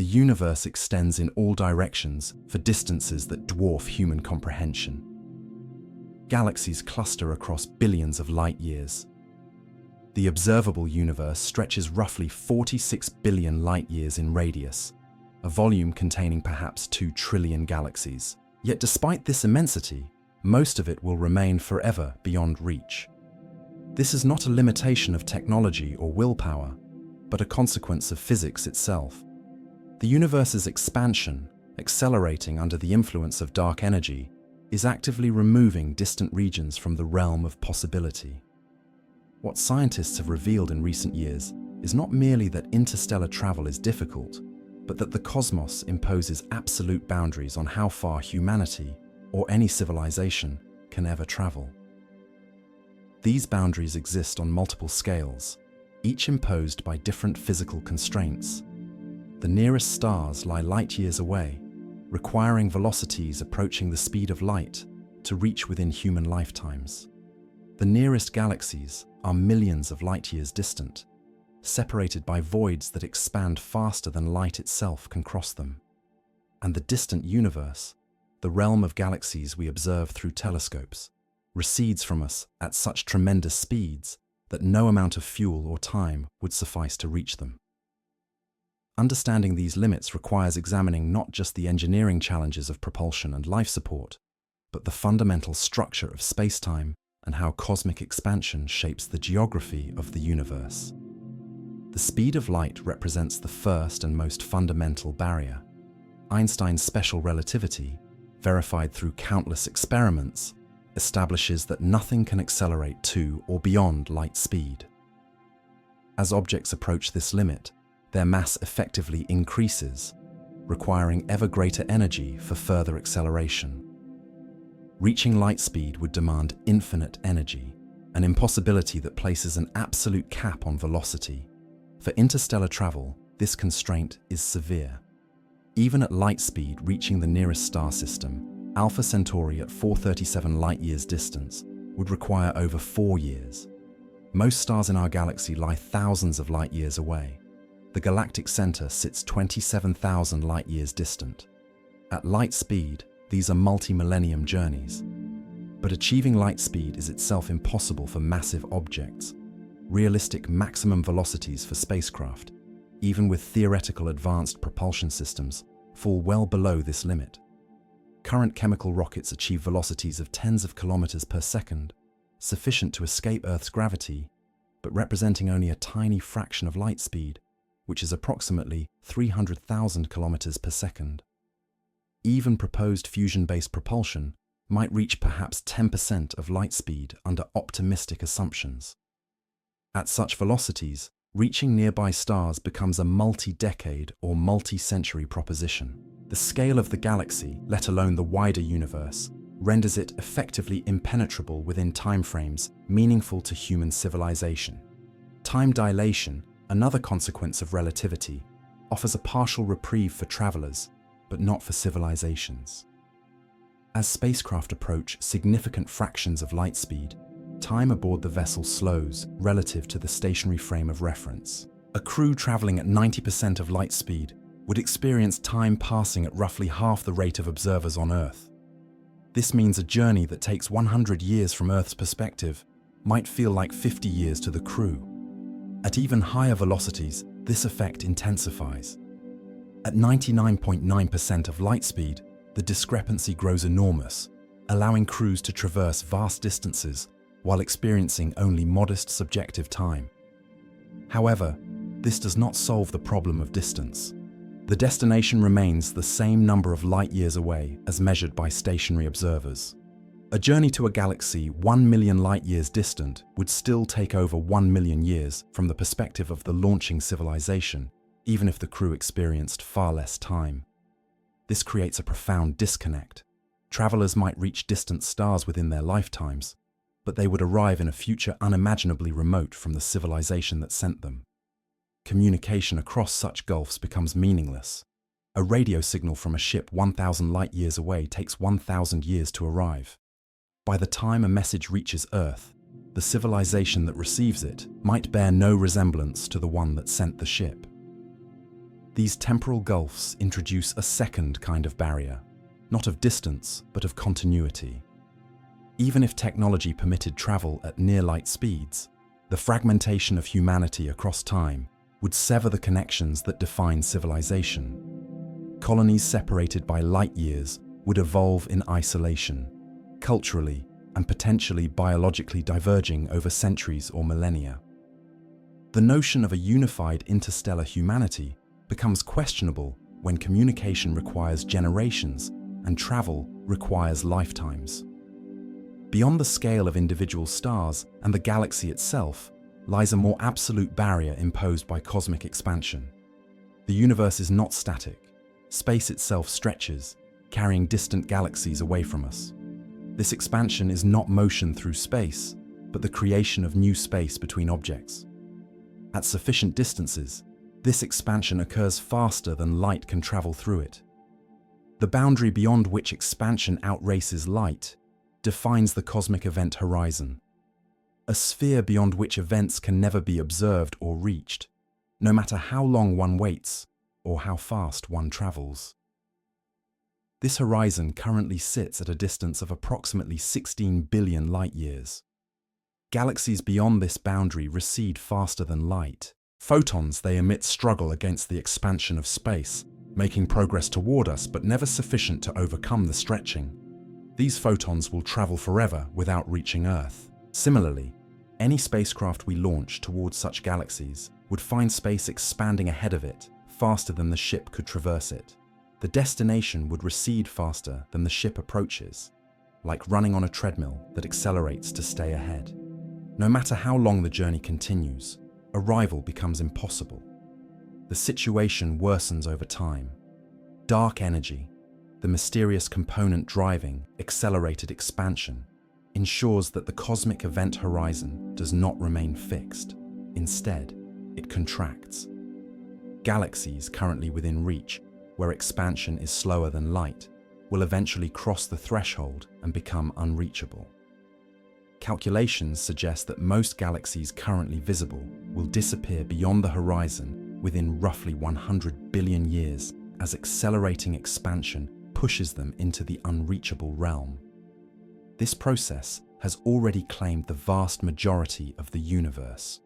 The universe extends in all directions for distances that dwarf human comprehension. Galaxies cluster across billions of light years. The observable universe stretches roughly 46 billion light years in radius, a volume containing perhaps 2 trillion galaxies. Yet despite this immensity, most of it will remain forever beyond reach. This is not a limitation of technology or willpower, but a consequence of physics itself. The universe's expansion, accelerating under the influence of dark energy, is actively removing distant regions from the realm of possibility. What scientists have revealed in recent years is not merely that interstellar travel is difficult, but that the cosmos imposes absolute boundaries on how far humanity, or any civilization, can ever travel. These boundaries exist on multiple scales, each imposed by different physical constraints. The nearest stars lie light years away, requiring velocities approaching the speed of light to reach within human lifetimes. The nearest galaxies are millions of light years distant, separated by voids that expand faster than light itself can cross them. And the distant universe, the realm of galaxies we observe through telescopes, recedes from us at such tremendous speeds that no amount of fuel or time would suffice to reach them. Understanding these limits requires examining not just the engineering challenges of propulsion and life support, but the fundamental structure of spacetime and how cosmic expansion shapes the geography of the universe. The speed of light represents the first and most fundamental barrier. Einstein's special relativity, verified through countless experiments, establishes that nothing can accelerate to or beyond light speed. As objects approach this limit, their mass effectively increases, requiring ever greater energy for further acceleration. Reaching light speed would demand infinite energy, an impossibility that places an absolute cap on velocity. For interstellar travel, this constraint is severe. Even at light speed reaching the nearest star system, Alpha Centauri at 437 light-years distance, would require over 4 years. Most stars in our galaxy lie thousands of light-years away. The galactic center sits 27,000 light-years distant. At light speed, these are multi-millennium journeys. But achieving light speed is itself impossible for massive objects. Realistic maximum velocities for spacecraft, even with theoretical advanced propulsion systems, fall well below this limit. Current chemical rockets achieve velocities of tens of kilometers per second, sufficient to escape Earth's gravity, but representing only a tiny fraction of light speed, which is approximately 300,000 kilometers per second. Even proposed fusion-based propulsion might reach perhaps 10% of light speed under optimistic assumptions. At such velocities, reaching nearby stars becomes a multi-decade or multi-century proposition. The scale of the galaxy, let alone the wider universe, renders it effectively impenetrable within timeframes meaningful to human civilization. Time dilation, another consequence of relativity, offers a partial reprieve for travelers, but not for civilizations. As spacecraft approach significant fractions of light speed, time aboard the vessel slows relative to the stationary frame of reference. A crew traveling at 90% of light speed would experience time passing at roughly half the rate of observers on Earth. This means a journey that takes 100 years from Earth's perspective might feel like 50 years to the crew. At even higher velocities, this effect intensifies. At 99.9% of light speed, the discrepancy grows enormous, allowing crews to traverse vast distances while experiencing only modest subjective time. However, this does not solve the problem of distance. The destination remains the same number of light years away as measured by stationary observers. A journey to a galaxy 1 million light years distant would still take over 1 million years from the perspective of the launching civilization, even if the crew experienced far less time. This creates a profound disconnect. Travelers might reach distant stars within their lifetimes, but they would arrive in a future unimaginably remote from the civilization that sent them. Communication across such gulfs becomes meaningless. A radio signal from a ship 1,000 light years away takes 1,000 years to arrive. By the time a message reaches Earth, the civilization that receives it might bear no resemblance to the one that sent the ship. These temporal gulfs introduce a second kind of barrier, not of distance, but of continuity. Even if technology permitted travel at near-light speeds, the fragmentation of humanity across time would sever the connections that define civilization. Colonies separated by light years would evolve in isolation, culturally and potentially biologically diverging over centuries or millennia. The notion of a unified interstellar humanity becomes questionable when communication requires generations and travel requires lifetimes. Beyond the scale of individual stars and the galaxy itself lies a more absolute barrier imposed by cosmic expansion. The universe is not static. Space itself stretches, carrying distant galaxies away from us. This expansion is not motion through space, but the creation of new space between objects. At sufficient distances, this expansion occurs faster than light can travel through it. The boundary beyond which expansion outraces light defines the cosmic event horizon, a sphere beyond which events can never be observed or reached, no matter how long one waits or how fast one travels. This horizon currently sits at a distance of approximately 16 billion light-years. Galaxies beyond this boundary recede faster than light. Photons they emit struggle against the expansion of space, making progress toward us but never sufficient to overcome the stretching. These photons will travel forever without reaching Earth. Similarly, any spacecraft we launch towards such galaxies would find space expanding ahead of it faster than the ship could traverse it. The destination would recede faster than the ship approaches, like running on a treadmill that accelerates to stay ahead. No matter how long the journey continues, arrival becomes impossible. The situation worsens over time. Dark energy, the mysterious component driving accelerated expansion, ensures that the cosmic event horizon does not remain fixed. Instead, it contracts. Galaxies currently within reach, where expansion is slower than light, will eventually cross the threshold and become unreachable. Calculations suggest that most galaxies currently visible will disappear beyond the horizon within roughly 100 billion years as accelerating expansion pushes them into the unreachable realm. This process has already claimed the vast majority of the universe.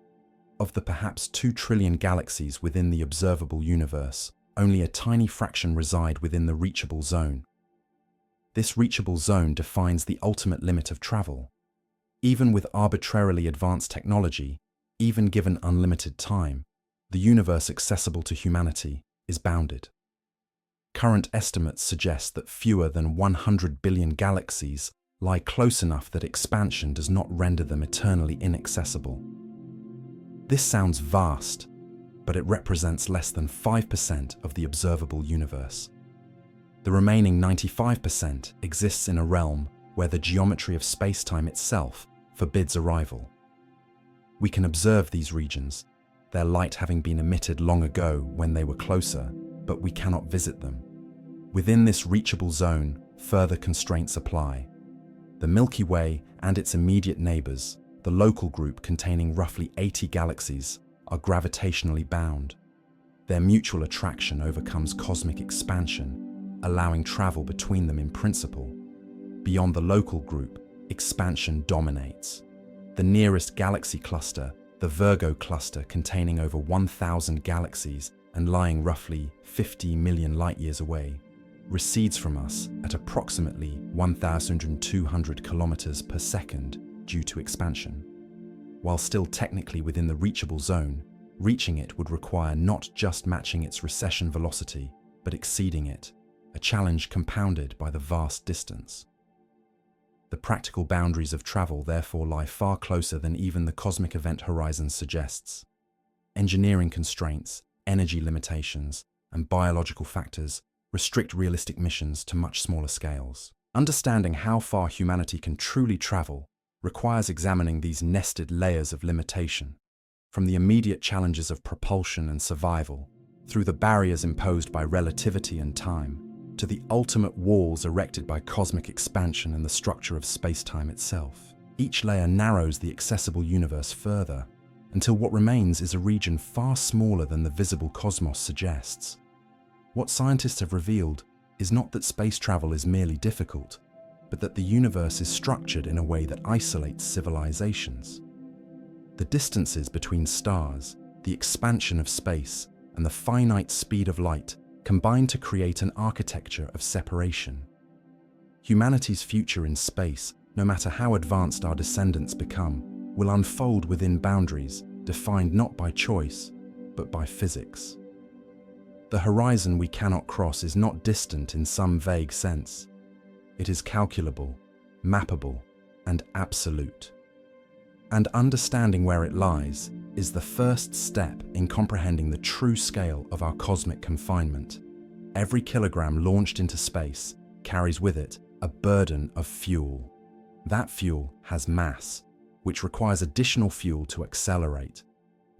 Of the perhaps 2 trillion galaxies within the observable universe, only a tiny fraction reside within the reachable zone. This reachable zone defines the ultimate limit of travel. Even with arbitrarily advanced technology, even given unlimited time, the universe accessible to humanity is bounded. Current estimates suggest that fewer than 100 billion galaxies lie close enough that expansion does not render them eternally inaccessible. This sounds vast, but it represents less than 5% of the observable universe. The remaining 95% exists in a realm where the geometry of spacetime itself forbids arrival. We can observe these regions, their light having been emitted long ago when they were closer, but we cannot visit them. Within this reachable zone, further constraints apply. The Milky Way and its immediate neighbors, the local group containing roughly 80 galaxies, are gravitationally bound. Their mutual attraction overcomes cosmic expansion, allowing travel between them in principle. Beyond the local group, expansion dominates. The nearest galaxy cluster, the Virgo cluster containing over 1,000 galaxies and lying roughly 50 million light-years away, recedes from us at approximately 1,200 kilometers per second due to expansion. While still technically within the reachable zone, reaching it would require not just matching its recession velocity, but exceeding it, a challenge compounded by the vast distance. The practical boundaries of travel therefore lie far closer than even the cosmic event horizon suggests. Engineering constraints, energy limitations, and biological factors restrict realistic missions to much smaller scales. Understanding how far humanity can truly travel requires examining these nested layers of limitation, from the immediate challenges of propulsion and survival, through the barriers imposed by relativity and time, to the ultimate walls erected by cosmic expansion and the structure of spacetime itself. Each layer narrows the accessible universe further, until what remains is a region far smaller than the visible cosmos suggests. What scientists have revealed is not that space travel is merely difficult, but that the universe is structured in a way that isolates civilizations. The distances between stars, the expansion of space, and the finite speed of light combine to create an architecture of separation. Humanity's future in space, no matter how advanced our descendants become, will unfold within boundaries defined not by choice, but by physics. The horizon we cannot cross is not distant in some vague sense. It is calculable, mappable, and absolute. And understanding where it lies is the first step in comprehending the true scale of our cosmic confinement. Every kilogram launched into space carries with it a burden of fuel. That fuel has mass, which requires additional fuel to accelerate.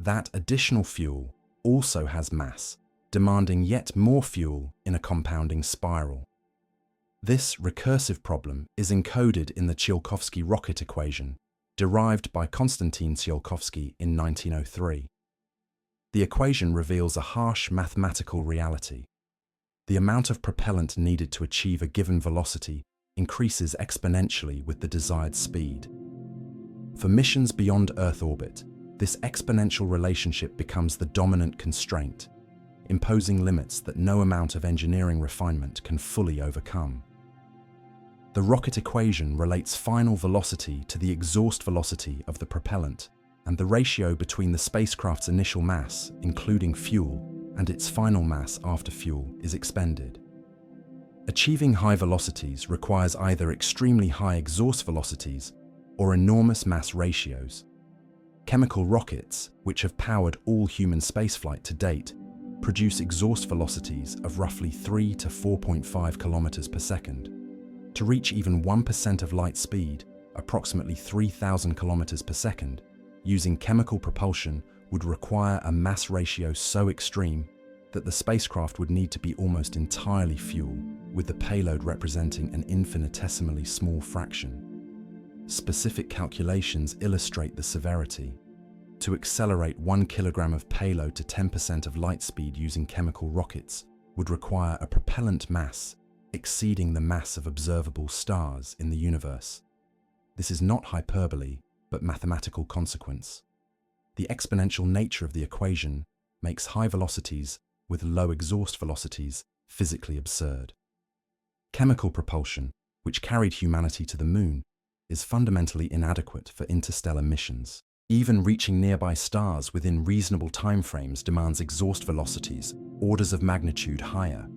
That additional fuel also has mass, demanding yet more fuel in a compounding spiral. This recursive problem is encoded in the Tsiolkovsky rocket equation, derived by Konstantin Tsiolkovsky in 1903. The equation reveals a harsh mathematical reality. The amount of propellant needed to achieve a given velocity increases exponentially with the desired speed. For missions beyond Earth orbit, this exponential relationship becomes the dominant constraint, imposing limits that no amount of engineering refinement can fully overcome. The rocket equation relates final velocity to the exhaust velocity of the propellant, and the ratio between the spacecraft's initial mass, including fuel, and its final mass after fuel is expended. Achieving high velocities requires either extremely high exhaust velocities or enormous mass ratios. Chemical rockets, which have powered all human spaceflight to date, produce exhaust velocities of roughly 3 to 4.5 kilometers per second. To reach even 1% of light speed, approximately 3,000 kilometers per second, using chemical propulsion would require a mass ratio so extreme that the spacecraft would need to be almost entirely fuel, with the payload representing an infinitesimally small fraction. Specific calculations illustrate the severity. To accelerate 1 kilogram of payload to 10% of light speed using chemical rockets would require a propellant mass exceeding the mass of observable stars in the universe. This is not hyperbole, but mathematical consequence. The exponential nature of the equation makes high velocities with low exhaust velocities physically absurd. Chemical propulsion, which carried humanity to the moon, is fundamentally inadequate for interstellar missions. Even reaching nearby stars within reasonable timeframes demands exhaust velocities orders of magnitude higher.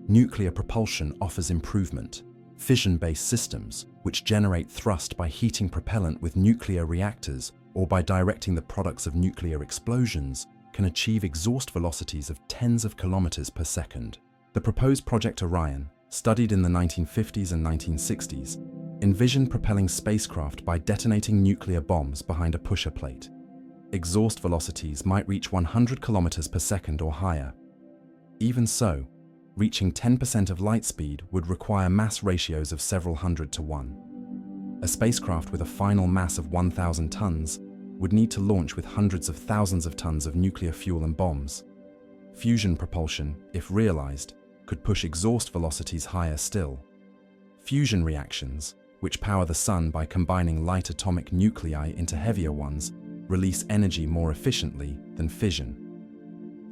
Nuclear propulsion offers improvement. Fission-based systems, which generate thrust by heating propellant with nuclear reactors or by directing the products of nuclear explosions, can achieve exhaust velocities of tens of kilometers per second. The proposed Project Orion, studied in the 1950s and 1960s, envisioned propelling spacecraft by detonating nuclear bombs behind a pusher plate. Exhaust velocities might reach 100 kilometers per second or higher. Even so, reaching 10% of light speed would require mass ratios of several hundred to 1. A spacecraft with a final mass of 1,000 tons would need to launch with hundreds of thousands of tons of nuclear fuel and bombs. Fusion propulsion, if realized, could push exhaust velocities higher still. Fusion reactions, which power the sun by combining light atomic nuclei into heavier ones, release energy more efficiently than fission.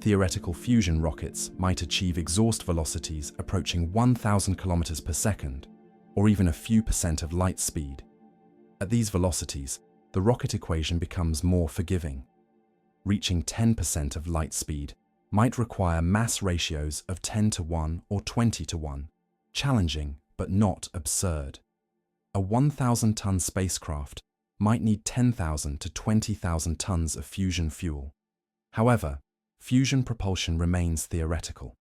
Theoretical fusion rockets might achieve exhaust velocities approaching 1,000 kilometers per second, or even a few percent of light speed. At these velocities, the rocket equation becomes more forgiving. Reaching 10% of light speed might require mass ratios of 10 to 1 or 20 to 1, challenging but not absurd. A 1,000-ton spacecraft might need 10,000 to 20,000 tons of fusion fuel. However, fusion propulsion remains theoretical.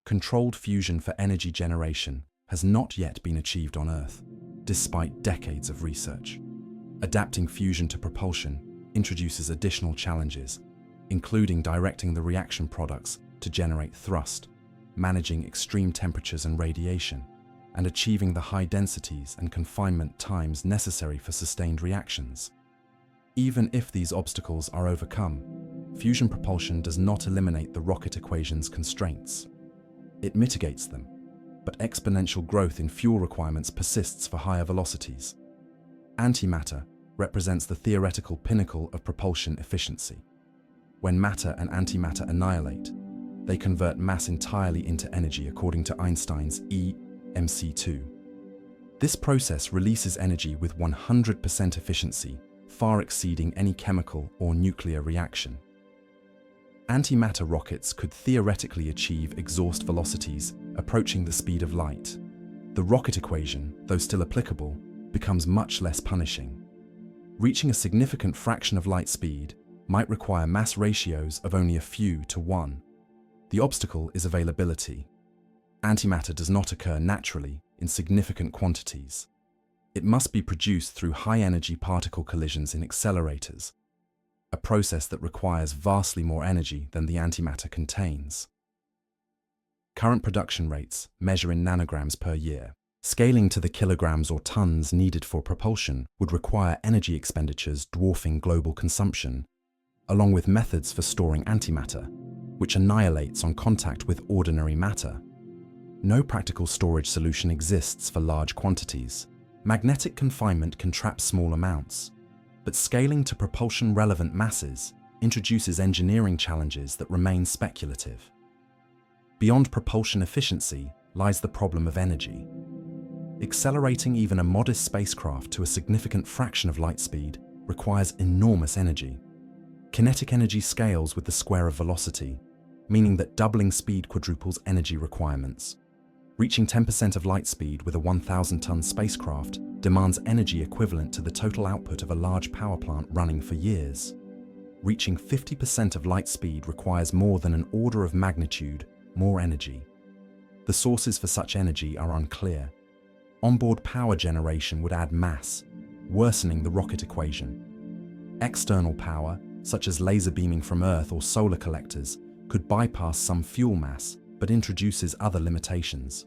Controlled fusion for energy generation has not yet been achieved on Earth, despite decades of research. Adapting fusion to propulsion introduces additional challenges, including directing the reaction products to generate thrust, managing extreme temperatures and radiation, and achieving the high densities and confinement times necessary for sustained reactions. Even if these obstacles are overcome, fusion propulsion does not eliminate the rocket equation's constraints. It mitigates them, but exponential growth in fuel requirements persists for higher velocities. Antimatter represents the theoretical pinnacle of propulsion efficiency. When matter and antimatter annihilate, they convert mass entirely into energy according to Einstein's E(mc)2. This process releases energy with 100% efficiency, far exceeding any chemical or nuclear reaction. Antimatter rockets could theoretically achieve exhaust velocities approaching the speed of light. The rocket equation, though still applicable, becomes much less punishing. Reaching a significant fraction of light speed might require mass ratios of only a few to 1. The obstacle is availability. Antimatter does not occur naturally in significant quantities. It must be produced through high-energy particle collisions in accelerators, a process that requires vastly more energy than the antimatter contains. Current production rates measure in nanograms per year. Scaling to the kilograms or tons needed for propulsion would require energy expenditures dwarfing global consumption, along with methods for storing antimatter, which annihilates on contact with ordinary matter. No practical storage solution exists for large quantities. Magnetic confinement can trap small amounts, but scaling to propulsion-relevant masses introduces engineering challenges that remain speculative. Beyond propulsion efficiency lies the problem of energy. Accelerating even a modest spacecraft to a significant fraction of light speed requires enormous energy. Kinetic energy scales with the square of velocity, meaning that doubling speed quadruples energy requirements. Reaching 10% of light speed with a 1,000-ton spacecraft demands energy equivalent to the total output of a large power plant running for years. Reaching 50% of light speed requires more than an order of magnitude more energy. The sources for such energy are unclear. Onboard power generation would add mass, worsening the rocket equation. External power, such as laser beaming from Earth or solar collectors, could bypass some fuel mass, but introduces other limitations.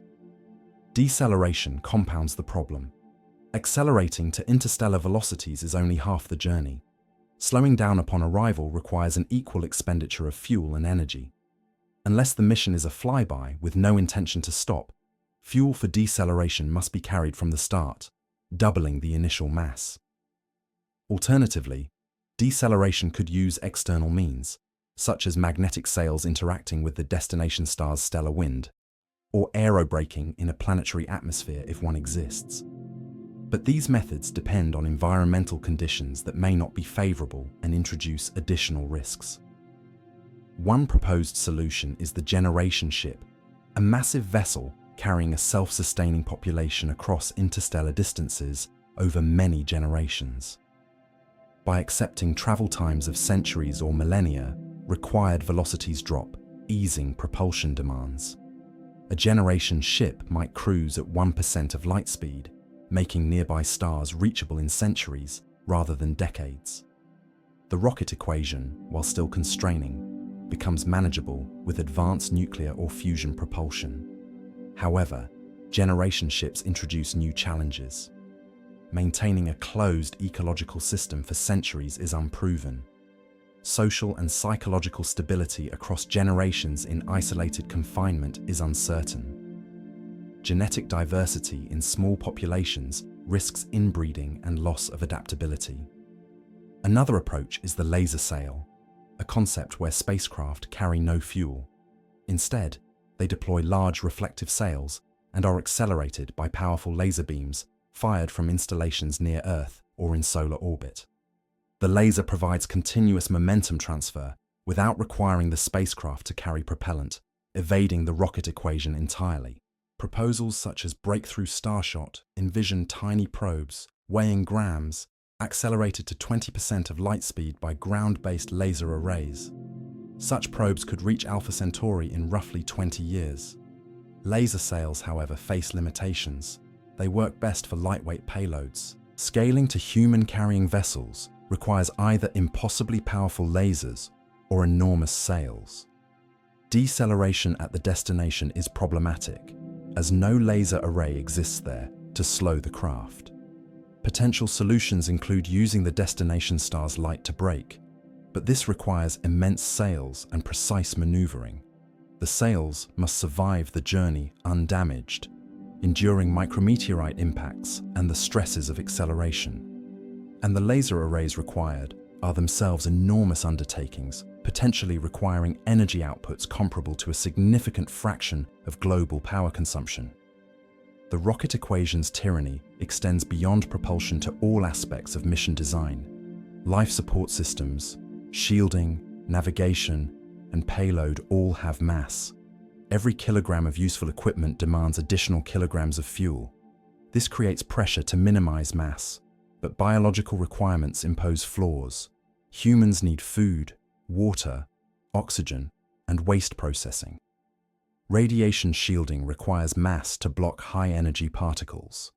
Deceleration compounds the problem. Accelerating to interstellar velocities is only half the journey. Slowing down upon arrival requires an equal expenditure of fuel and energy. Unless the mission is a flyby with no intention to stop, fuel for deceleration must be carried from the start, doubling the initial mass. Alternatively, deceleration could use external means, such as magnetic sails interacting with the destination star's stellar wind, or aerobraking in a planetary atmosphere if one exists. But these methods depend on environmental conditions that may not be favorable and introduce additional risks. One proposed solution is the generation ship, a massive vessel carrying a self-sustaining population across interstellar distances over many generations. By accepting travel times of centuries or millennia, required velocities drop, easing propulsion demands. A generation ship might cruise at 1% of light speed, making nearby stars reachable in centuries rather than decades. The rocket equation, while still constraining, becomes manageable with advanced nuclear or fusion propulsion. However, generation ships introduce new challenges. Maintaining a closed ecological system for centuries is unproven. Social and psychological stability across generations in isolated confinement is uncertain. Genetic diversity in small populations risks inbreeding and loss of adaptability. Another approach is the laser sail, a concept where spacecraft carry no fuel. Instead, they deploy large reflective sails and are accelerated by powerful laser beams fired from installations near Earth or in solar orbit. The laser provides continuous momentum transfer without requiring the spacecraft to carry propellant, evading the rocket equation entirely. Proposals such as Breakthrough Starshot envision tiny probes, weighing grams, accelerated to 20% of light speed by ground-based laser arrays. Such probes could reach Alpha Centauri in roughly 20 years. Laser sails, however, face limitations. They work best for lightweight payloads. Scaling to human-carrying vessels requires either impossibly powerful lasers or enormous sails. Deceleration at the destination is problematic, as no laser array exists there to slow the craft. Potential solutions include using the destination star's light to brake, but this requires immense sails and precise maneuvering. The sails must survive the journey undamaged, enduring micrometeorite impacts and the stresses of acceleration. And the laser arrays required are themselves enormous undertakings, potentially requiring energy outputs comparable to a significant fraction of global power consumption. The rocket equation's tyranny extends beyond propulsion to all aspects of mission design. Life support systems, shielding, navigation, and payload all have mass. Every kilogram of useful equipment demands additional kilograms of fuel. This creates pressure to minimize mass, but biological requirements impose flaws. Humans need food, water, oxygen, and waste processing. Radiation shielding requires mass to block high-energy particles.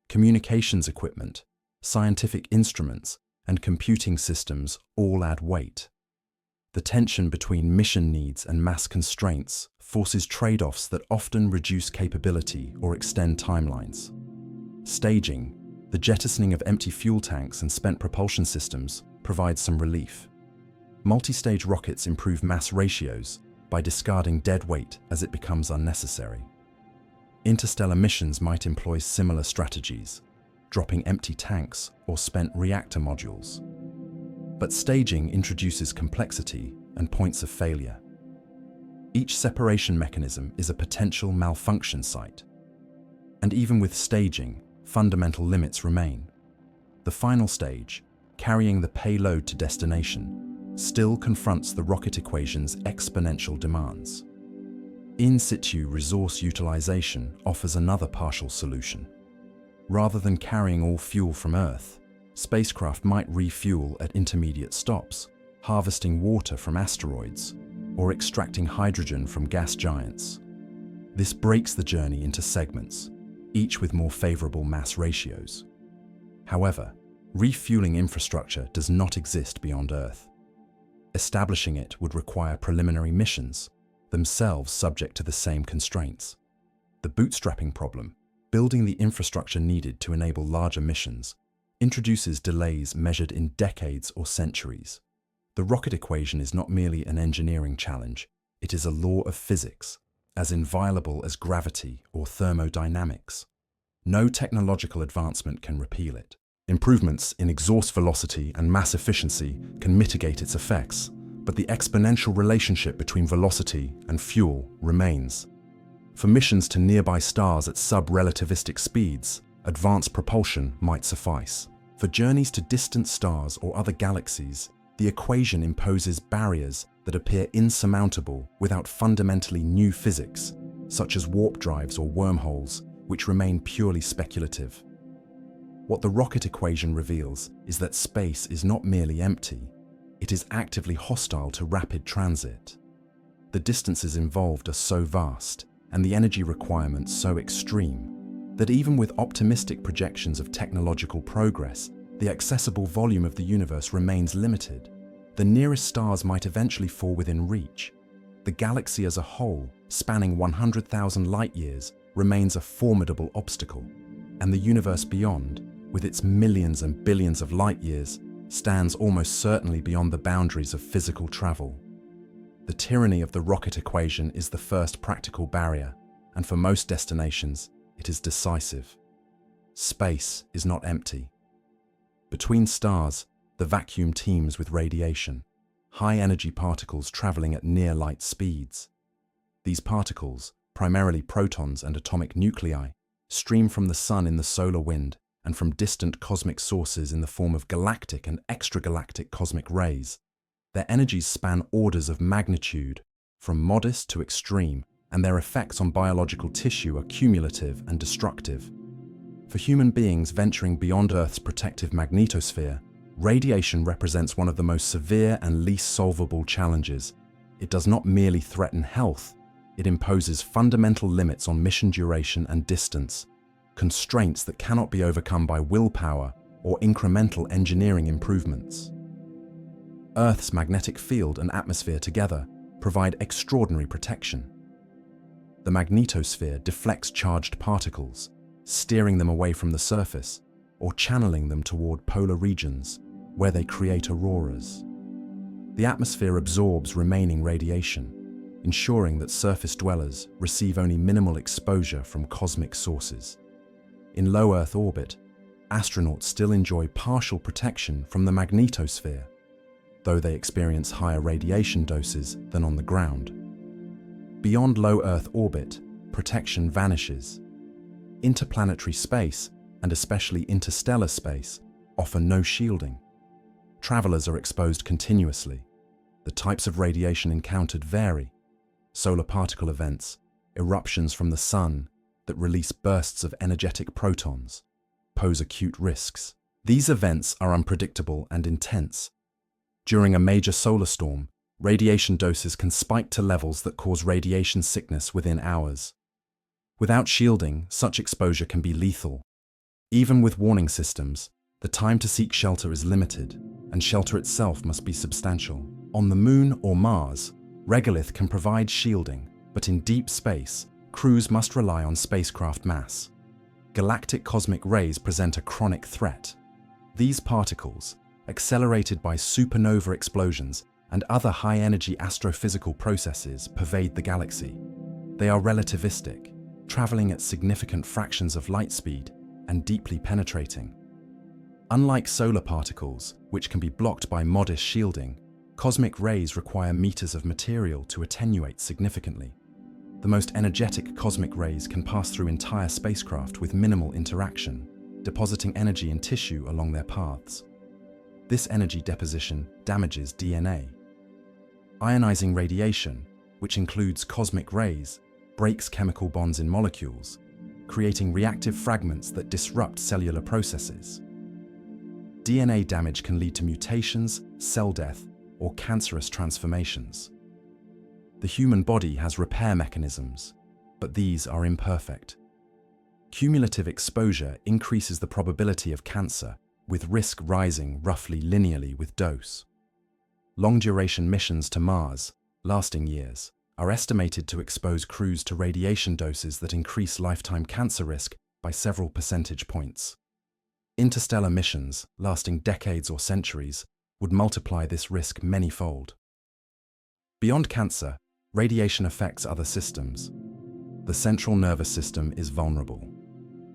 Communications equipment, scientific instruments, and computing systems all add weight. The tension between mission needs and mass constraints forces trade-offs that often reduce capability or extend timelines. Staging, the jettisoning of empty fuel tanks and spent propulsion systems, provides some relief. Multi-stage rockets improve mass ratios by discarding dead weight as it becomes unnecessary. Interstellar missions might employ similar strategies, dropping empty tanks or spent reactor modules. But staging introduces complexity and points of failure. Each separation mechanism is a potential malfunction site. And even with staging, fundamental limits remain. The final stage, carrying the payload to destination, still confronts the rocket equation's exponential demands. In situ resource utilization offers another partial solution. Rather than carrying all fuel from Earth, spacecraft might refuel at intermediate stops, harvesting water from asteroids, or extracting hydrogen from gas giants. This breaks the journey into segments, each with more favorable mass ratios. However, refueling infrastructure does not exist beyond Earth. Establishing it would require preliminary missions, themselves subject to the same constraints. The bootstrapping problem, building the infrastructure needed to enable larger missions, introduces delays measured in decades or centuries. The rocket equation is not merely an engineering challenge, it is a law of physics, as inviolable as gravity or thermodynamics. No technological advancement can repeal it. Improvements in exhaust velocity and mass efficiency can mitigate its effects, but the exponential relationship between velocity and fuel remains. For missions to nearby stars at sub-relativistic speeds, advanced propulsion might suffice. For journeys to distant stars or other galaxies, the equation imposes barriers that appear insurmountable without fundamentally new physics, such as warp drives or wormholes, which remain purely speculative. What the rocket equation reveals is that space is not merely empty, it is actively hostile to rapid transit. The distances involved are so vast, and the energy requirements so extreme, that even with optimistic projections of technological progress, the accessible volume of the universe remains limited. The nearest stars might eventually fall within reach. The galaxy as a whole, spanning 100,000 light-years, remains a formidable obstacle, and the universe beyond, with its millions and billions of light-years, stands almost certainly beyond the boundaries of physical travel. The tyranny of the rocket equation is the first practical barrier, and for most destinations, it is decisive. Space is not empty. Between stars, the vacuum teems with radiation, high-energy particles traveling at near-light speeds. These particles, primarily protons and atomic nuclei, stream from the sun in the solar wind and from distant cosmic sources in the form of galactic and extragalactic cosmic rays. Their energies span orders of magnitude, from modest to extreme, and their effects on biological tissue are cumulative and destructive. For human beings venturing beyond Earth's protective magnetosphere, radiation represents one of the most severe and least solvable challenges. It does not merely threaten health, it imposes fundamental limits on mission duration and distance, constraints that cannot be overcome by willpower or incremental engineering improvements. Earth's magnetic field and atmosphere together provide extraordinary protection. The magnetosphere deflects charged particles, steering them away from the surface, or channeling them toward polar regions, where they create auroras. The atmosphere absorbs remaining radiation, ensuring that surface dwellers receive only minimal exposure from cosmic sources. In low Earth orbit, astronauts still enjoy partial protection from the magnetosphere, though they experience higher radiation doses than on the ground. Beyond low Earth orbit, protection vanishes. Interplanetary space, and especially interstellar space, offer no shielding. Travelers are exposed continuously. The types of radiation encountered vary. Solar particle events, eruptions from the sun that release bursts of energetic protons, pose acute risks. These events are unpredictable and intense. During a major solar storm, radiation doses can spike to levels that cause radiation sickness within hours. Without shielding, such exposure can be lethal. Even with warning systems, the time to seek shelter is limited, and shelter itself must be substantial. On the Moon or Mars, regolith can provide shielding, but in deep space, crews must rely on spacecraft mass. Galactic cosmic rays present a chronic threat. These particles, accelerated by supernova explosions and other high-energy astrophysical processes, pervade the galaxy. They are relativistic, traveling at significant fractions of light speed and deeply penetrating. Unlike solar particles, which can be blocked by modest shielding, cosmic rays require meters of material to attenuate significantly. The most energetic cosmic rays can pass through entire spacecraft with minimal interaction, depositing energy in tissue along their paths. This energy deposition damages DNA. Ionizing radiation, which includes cosmic rays, breaks chemical bonds in molecules, creating reactive fragments that disrupt cellular processes. DNA damage can lead to mutations, cell death, or cancerous transformations. The human body has repair mechanisms, but these are imperfect. Cumulative exposure increases the probability of cancer, with risk rising roughly linearly with dose. Long-duration missions to Mars, lasting years, are estimated to expose crews to radiation doses that increase lifetime cancer risk by several percentage points. Interstellar missions, lasting decades or centuries, would multiply this risk many-fold. Beyond cancer, radiation affects other systems. The central nervous system is vulnerable.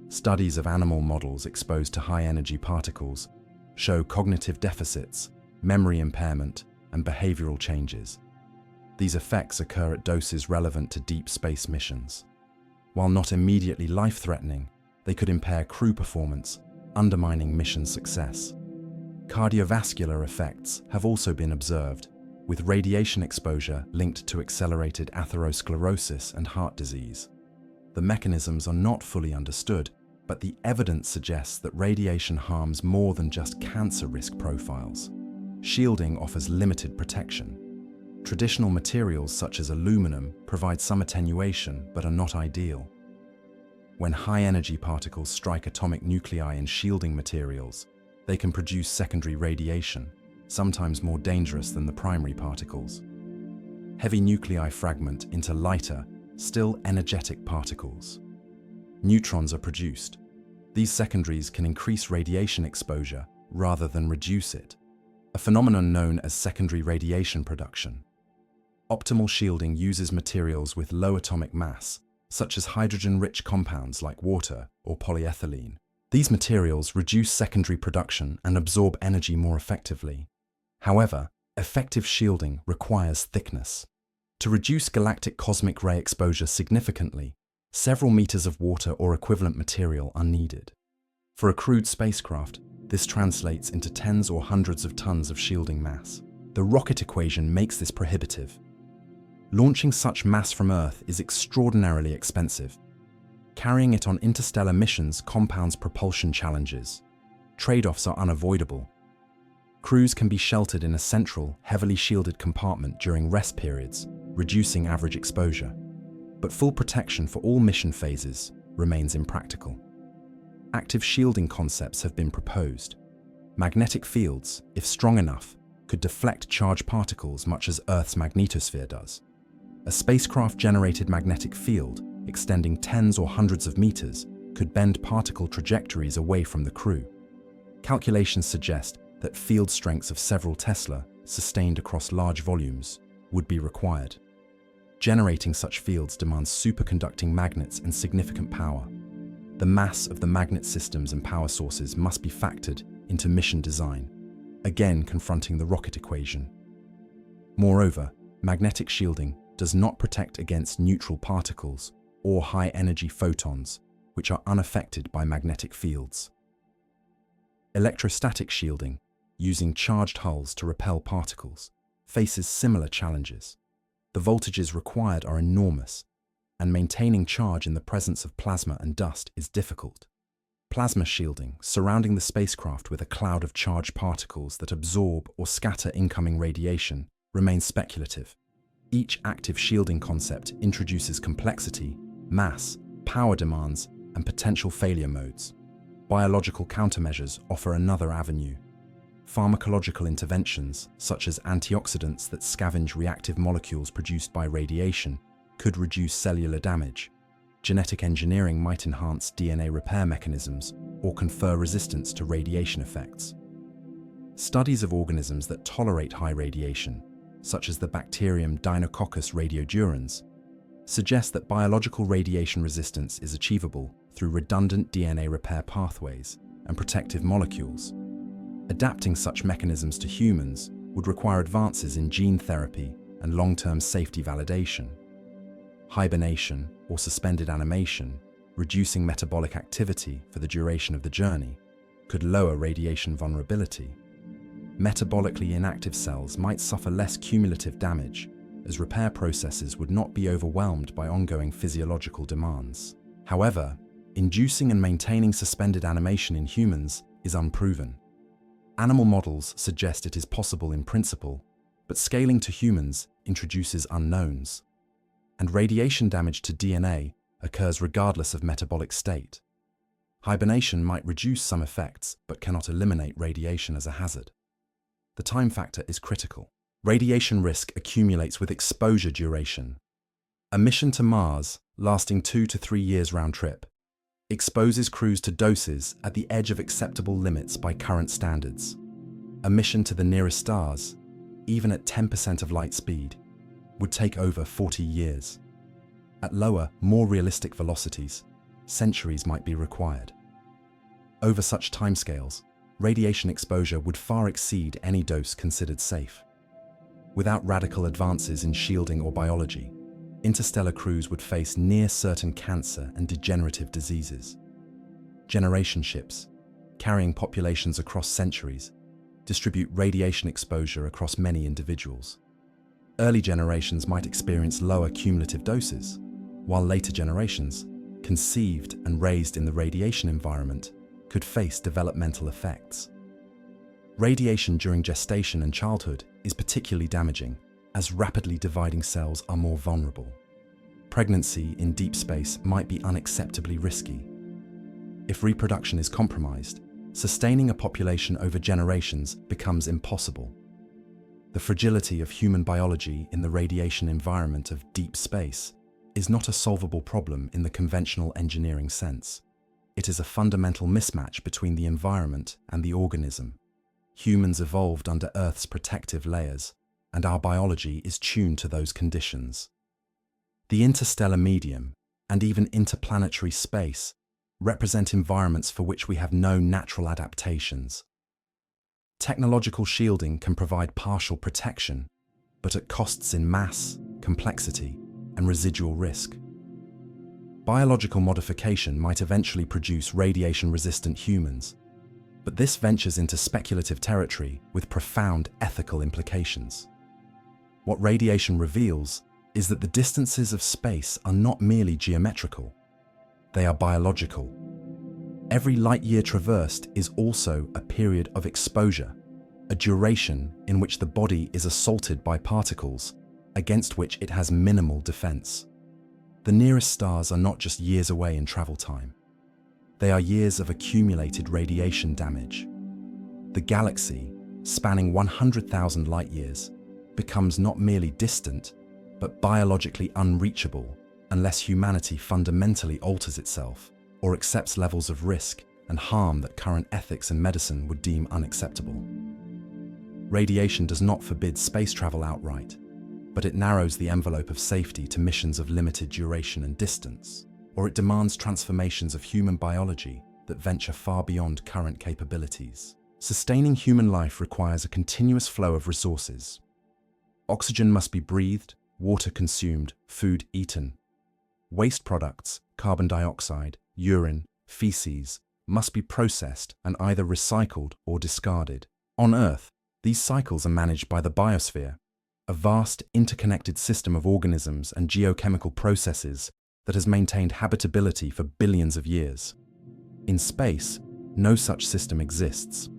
Studies of animal models exposed to high-energy particles show cognitive deficits, memory impairment, and behavioral changes. These effects occur at doses relevant to deep space missions. While not immediately life-threatening, they could impair crew performance, undermining mission success. Cardiovascular effects have also been observed, with radiation exposure linked to accelerated atherosclerosis and heart disease. The mechanisms are not fully understood, but the evidence suggests that radiation harms more than just cancer risk profiles. Shielding offers limited protection. Traditional materials such as aluminum provide some attenuation but are not ideal. When high-energy particles strike atomic nuclei in shielding materials, they can produce secondary radiation, sometimes more dangerous than the primary particles. Heavy nuclei fragment into lighter, still energetic particles. Neutrons are produced. These secondaries can increase radiation exposure rather than reduce it, a phenomenon known as secondary radiation production. Optimal shielding uses materials with low atomic mass, such as hydrogen-rich compounds like water or polyethylene. These materials reduce secondary production and absorb energy more effectively. However, effective shielding requires thickness. To reduce galactic cosmic ray exposure significantly, several meters of water or equivalent material are needed. For a crewed spacecraft, this translates into tens or hundreds of tons of shielding mass. The rocket equation makes this prohibitive. Launching such mass from Earth is extraordinarily expensive. Carrying it on interstellar missions compounds propulsion challenges. Trade-offs are unavoidable. Crews can be sheltered in a central, heavily shielded compartment during rest periods, reducing average exposure. But full protection for all mission phases remains impractical. Active shielding concepts have been proposed. Magnetic fields, if strong enough, could deflect charged particles much as Earth's magnetosphere does. A spacecraft-generated magnetic field, extending tens or hundreds of meters, could bend particle trajectories away from the crew. Calculations suggest that field strengths of several Tesla, sustained across large volumes, would be required. Generating such fields demands superconducting magnets and significant power. The mass of the magnet systems and power sources must be factored into mission design, again confronting the rocket equation. Moreover, magnetic shielding does not protect against neutral particles or high-energy photons, which are unaffected by magnetic fields. Electrostatic shielding, using charged hulls to repel particles, faces similar challenges. The voltages required are enormous, and maintaining charge in the presence of plasma and dust is difficult. Plasma shielding, surrounding the spacecraft with a cloud of charged particles that absorb or scatter incoming radiation, remains speculative. Each active shielding concept introduces complexity, mass, power demands, and potential failure modes. Biological countermeasures offer another avenue. Pharmacological interventions, such as antioxidants that scavenge reactive molecules produced by radiation, could reduce cellular damage. Genetic engineering might enhance DNA repair mechanisms or confer resistance to radiation effects. Studies of organisms that tolerate high radiation, such as the bacterium Deinococcus radiodurans, suggest that biological radiation resistance is achievable through redundant DNA repair pathways and protective molecules. Adapting such mechanisms to humans would require advances in gene therapy and long-term safety validation. Hibernation or suspended animation, reducing metabolic activity for the duration of the journey, could lower radiation vulnerability. Metabolically inactive cells might suffer less cumulative damage, as repair processes would not be overwhelmed by ongoing physiological demands. However, inducing and maintaining suspended animation in humans is unproven. Animal models suggest it is possible in principle, but scaling to humans introduces unknowns. And radiation damage to DNA occurs regardless of metabolic state. Hibernation might reduce some effects, but cannot eliminate radiation as a hazard. The time factor is critical. Radiation risk accumulates with exposure duration. A mission to Mars, lasting 2 to 3 years round trip, exposes crews to doses at the edge of acceptable limits by current standards. A mission to the nearest stars, even at 10% of light speed, would take over 40 years. At lower, more realistic velocities, centuries might be required. Over such timescales, radiation exposure would far exceed any dose considered safe. Without radical advances in shielding or biology, interstellar crews would face near-certain cancer and degenerative diseases. Generation ships, carrying populations across centuries, distribute radiation exposure across many individuals. Early generations might experience lower cumulative doses, while later generations, conceived and raised in the radiation environment, could face developmental effects. Radiation during gestation and childhood is particularly damaging, as rapidly dividing cells are more vulnerable. Pregnancy in deep space might be unacceptably risky. If reproduction is compromised, sustaining a population over generations becomes impossible. The fragility of human biology in the radiation environment of deep space is not a solvable problem in the conventional engineering sense. It is a fundamental mismatch between the environment and the organism. Humans evolved under Earth's protective layers, and our biology is tuned to those conditions. The interstellar medium, and even interplanetary space, represent environments for which we have no natural adaptations. Technological shielding can provide partial protection, but at costs in mass, complexity, and residual risk. Biological modification might eventually produce radiation-resistant humans, but this ventures into speculative territory with profound ethical implications. What radiation reveals is that the distances of space are not merely geometrical, they are biological. Every light-year traversed is also a period of exposure, a duration in which the body is assaulted by particles against which it has minimal defense. The nearest stars are not just years away in travel time. They are years of accumulated radiation damage. The galaxy, spanning 100,000 light-years, becomes not merely distant, but biologically unreachable unless humanity fundamentally alters itself or accepts levels of risk and harm that current ethics and medicine would deem unacceptable. Radiation does not forbid space travel outright, but it narrows the envelope of safety to missions of limited duration and distance, or it demands transformations of human biology that venture far beyond current capabilities. Sustaining human life requires a continuous flow of resources. Oxygen must be breathed, water consumed, food eaten. Waste products, carbon dioxide, urine, feces, must be processed and either recycled or discarded. On Earth, these cycles are managed by the biosphere, a vast interconnected system of organisms and geochemical processes that has maintained habitability for billions of years. In space, no such system exists.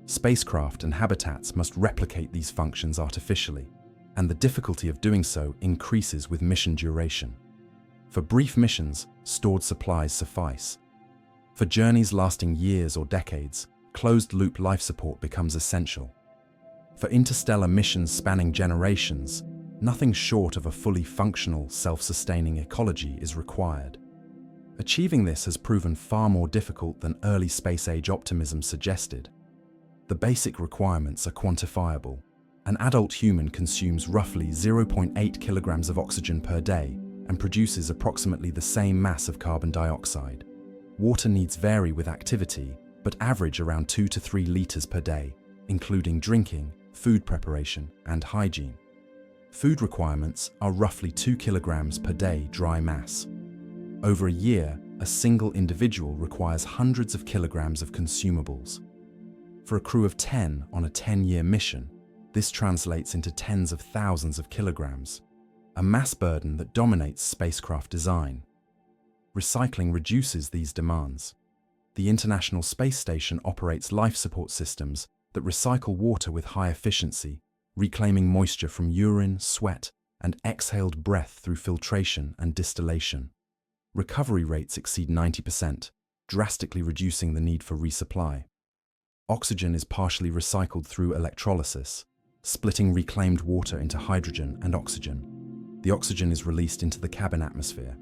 Spacecraft and habitats must replicate these functions artificially, and the difficulty of doing so increases with mission duration. For brief missions, stored supplies suffice. For journeys lasting years or decades, closed-loop life support becomes essential. For interstellar missions spanning generations, nothing short of a fully functional, self-sustaining ecology is required. Achieving this has proven far more difficult than early space-age optimism suggested. The basic requirements are quantifiable. An adult human consumes roughly 0.8 kilograms of oxygen per day and produces approximately the same mass of carbon dioxide. Water needs vary with activity, but average around 2 to 3 liters per day, including drinking, food preparation, and hygiene. Food requirements are roughly 2 kilograms per day dry mass. Over a year, a single individual requires hundreds of kilograms of consumables. For a crew of 10 on a 10-year mission, this translates into tens of thousands of kilograms, a mass burden that dominates spacecraft design. Recycling reduces these demands. The International Space Station operates life support systems that recycle water with high efficiency, reclaiming moisture from urine, sweat, and exhaled breath through filtration and distillation. Recovery rates exceed 90%, drastically reducing the need for resupply. Oxygen is partially recycled through electrolysis, splitting reclaimed water into hydrogen and oxygen. The oxygen is released into the cabin atmosphere.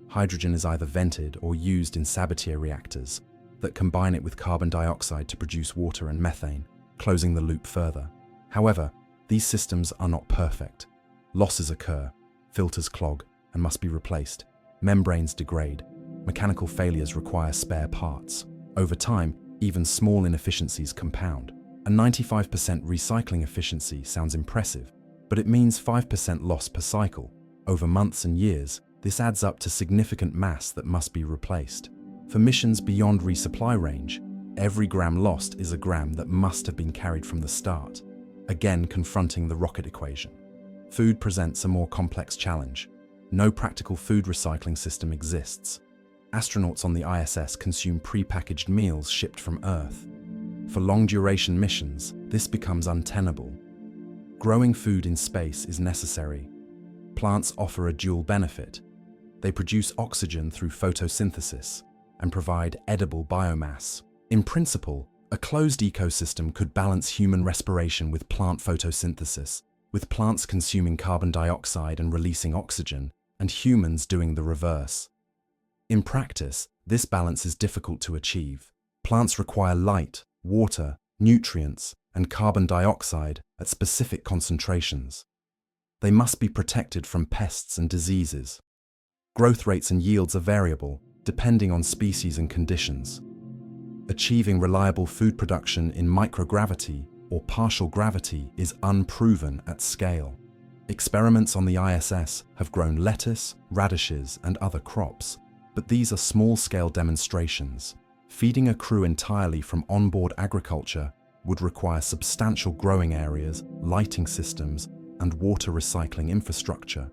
Hydrogen is either vented or used in Sabatier reactors that combine it with carbon dioxide to produce water and methane, closing the loop further. However, these systems are not perfect. Losses occur, filters clog and must be replaced, membranes degrade, mechanical failures require spare parts. Over time, even small inefficiencies compound. A 95% recycling efficiency sounds impressive, but it means 5% loss per cycle. Over months and years, this adds up to significant mass that must be replaced. For missions beyond resupply range, every gram lost is a gram that must have been carried from the start, again confronting the rocket equation. Food presents a more complex challenge. No practical food recycling system exists. Astronauts on the ISS consume pre-packaged meals shipped from Earth. For long-duration missions, this becomes untenable. Growing food in space is necessary. Plants offer a dual benefit. They produce oxygen through photosynthesis and provide edible biomass. In principle, a closed ecosystem could balance human respiration with plant photosynthesis, with plants consuming carbon dioxide and releasing oxygen, and humans doing the reverse. In practice, this balance is difficult to achieve. Plants require light, water, nutrients, and carbon dioxide at specific concentrations. They must be protected from pests and diseases. Growth rates and yields are variable, depending on species and conditions. Achieving reliable food production in microgravity or partial gravity is unproven at scale. Experiments on the ISS have grown lettuce, radishes, and other crops, but these are small-scale demonstrations. Feeding a crew entirely from onboard agriculture would require substantial growing areas, lighting systems, and water recycling infrastructure.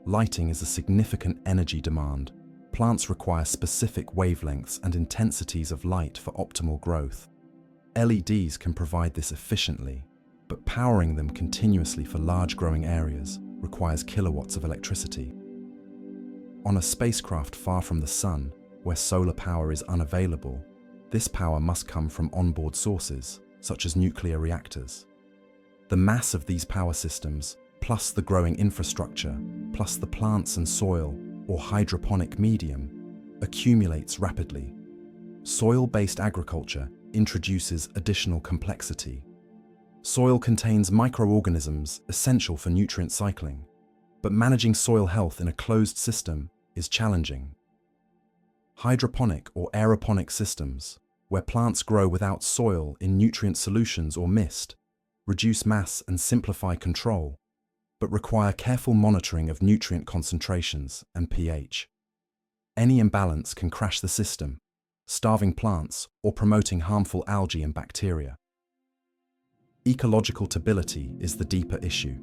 Lighting is a significant energy demand. Plants require specific wavelengths and intensities of light for optimal growth. LEDs can provide this efficiently, but powering them continuously for large growing areas requires kilowatts of electricity. On a spacecraft far from the Sun, where solar power is unavailable, this power must come from onboard sources, such as nuclear reactors. The mass of these power systems, plus the growing infrastructure, plus the plants and soil, or hydroponic medium, accumulates rapidly. Soil-based agriculture introduces additional complexity. Soil contains microorganisms essential for nutrient cycling, but managing soil health in a closed system is challenging. Hydroponic or aeroponic systems, where plants grow without soil in nutrient solutions or mist, reduce mass and simplify control, but require careful monitoring of nutrient concentrations and pH. Any imbalance can crash the system, starving plants or promoting harmful algae and bacteria. Ecological stability is the deeper issue.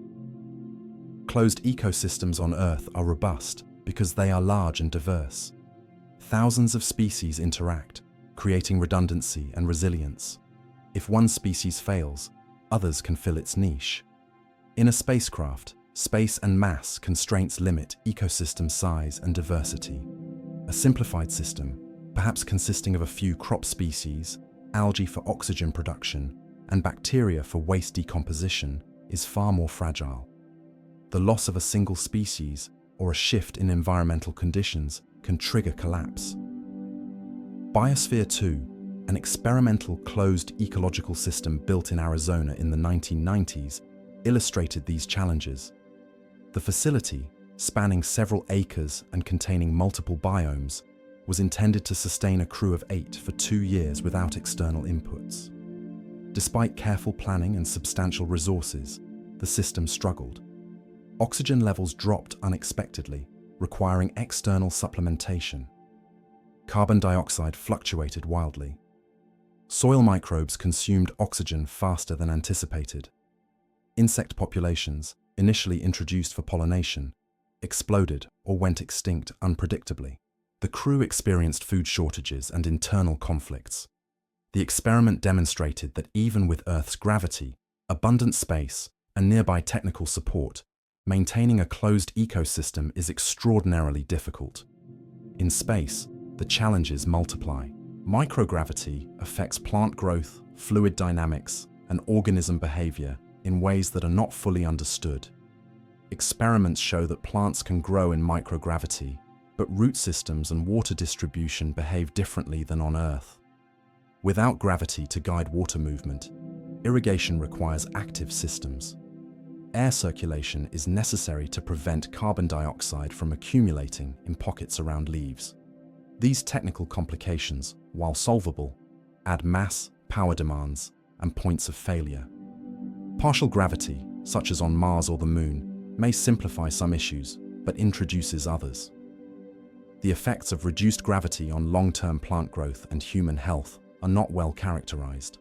Closed ecosystems on Earth are robust because they are large and diverse. Thousands of species interact, creating redundancy and resilience. If one species fails, others can fill its niche. In a spacecraft, space and mass constraints limit ecosystem size and diversity. A simplified system, perhaps consisting of a few crop species, algae for oxygen production, and bacteria for waste decomposition, is far more fragile. The loss of a single species or a shift in environmental conditions can trigger collapse. Biosphere 2, an experimental closed ecological system built in Arizona in the 1990s, illustrated these challenges. The facility, spanning several acres and containing multiple biomes, was intended to sustain a crew of 8 for 2 years without external inputs. Despite careful planning and substantial resources, the system struggled. Oxygen levels dropped unexpectedly, requiring external supplementation. Carbon dioxide fluctuated wildly. Soil microbes consumed oxygen faster than anticipated. Insect populations, initially introduced for pollination, exploded or went extinct unpredictably. The crew experienced food shortages and internal conflicts. The experiment demonstrated that even with Earth's gravity, abundant space, and nearby technical support, maintaining a closed ecosystem is extraordinarily difficult. In space, the challenges multiply. Microgravity affects plant growth, fluid dynamics, and organism behavior in ways that are not fully understood. Experiments show that plants can grow in microgravity, but root systems and water distribution behave differently than on Earth. Without gravity to guide water movement, irrigation requires active systems. Air circulation is necessary to prevent carbon dioxide from accumulating in pockets around leaves. These technical complications, while solvable, add mass, power demands, and points of failure. Partial gravity, such as on Mars or the Moon, may simplify some issues, but introduces others. The effects of reduced gravity on long-term plant growth and human health are not well characterized.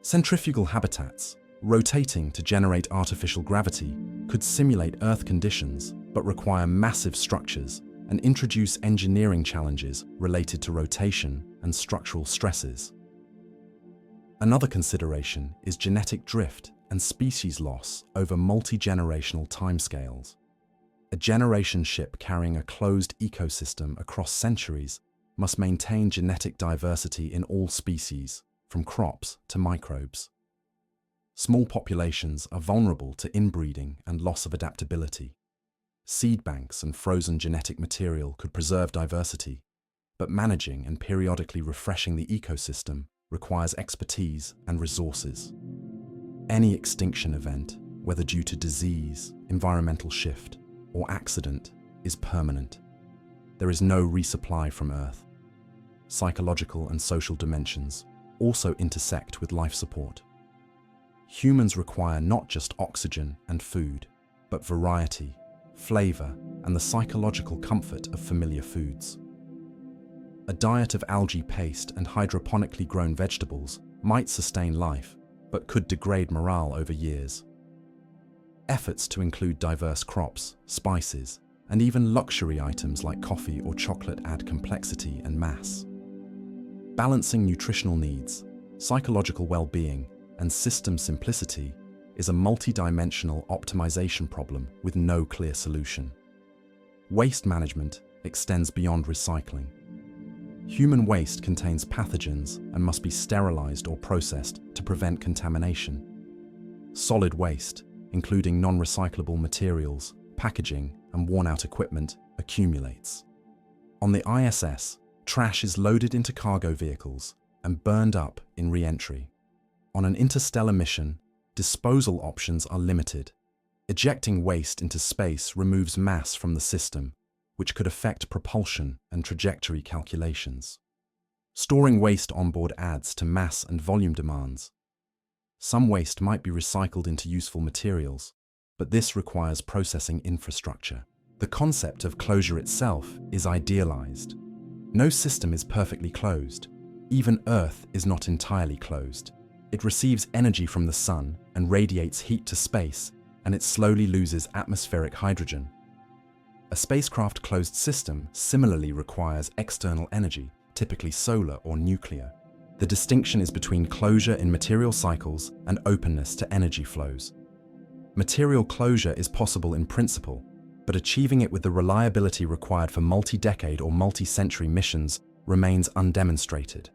Centrifugal habitats, rotating to generate artificial gravity, could simulate Earth conditions but require massive structures and introduce engineering challenges related to rotation and structural stresses. Another consideration is genetic drift and species loss over multi-generational timescales. A generation ship carrying a closed ecosystem across centuries must maintain genetic diversity in all species, from crops to microbes. Small populations are vulnerable to inbreeding and loss of adaptability. Seed banks and frozen genetic material could preserve diversity, but managing and periodically refreshing the ecosystem requires expertise and resources. Any extinction event, whether due to disease, environmental shift, or accident, is permanent. There is no resupply from Earth. Psychological and social dimensions also intersect with life support. Humans require not just oxygen and food, but variety, flavor, and the psychological comfort of familiar foods. A diet of algae paste and hydroponically grown vegetables might sustain life, but could degrade morale over years. Efforts to include diverse crops, spices, and even luxury items like coffee or chocolate add complexity and mass. Balancing nutritional needs, psychological well-being, and system simplicity is a multi-dimensional optimization problem with no clear solution. Waste management extends beyond recycling. Human waste contains pathogens and must be sterilized or processed to prevent contamination. Solid waste, including non-recyclable materials, packaging, and worn-out equipment, accumulates. On the ISS, Trash is loaded into cargo vehicles and burned up in re-entry. On an interstellar mission, disposal options are limited. Ejecting waste into space removes mass from the system, which could affect propulsion and trajectory calculations. Storing waste on board adds to mass and volume demands. Some waste might be recycled into useful materials, but this requires processing infrastructure. The concept of closure itself is idealized. No system is perfectly closed. Even Earth is not entirely closed. It receives energy from the sun and radiates heat to space, and it slowly loses atmospheric hydrogen. A spacecraft closed system similarly requires external energy, typically solar or nuclear. The distinction is between closure in material cycles and openness to energy flows. Material closure is possible in principle, but achieving it with the reliability required for multi-decade or multi-century missions remains undemonstrated.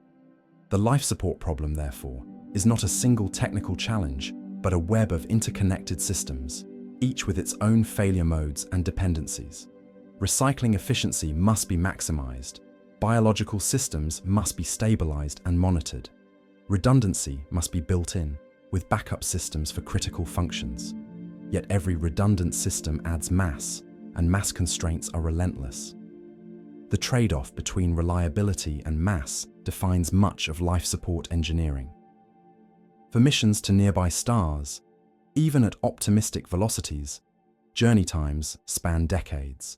The life support problem, therefore, is not a single technical challenge, but a web of interconnected systems, each with its own failure modes and dependencies. Recycling efficiency must be maximized. Biological systems must be stabilized and monitored. Redundancy must be built in, with backup systems for critical functions. Yet every redundant system adds mass, and mass constraints are relentless. The trade-off between reliability and mass defines much of life support engineering. For missions to nearby stars, even at optimistic velocities, journey times span decades.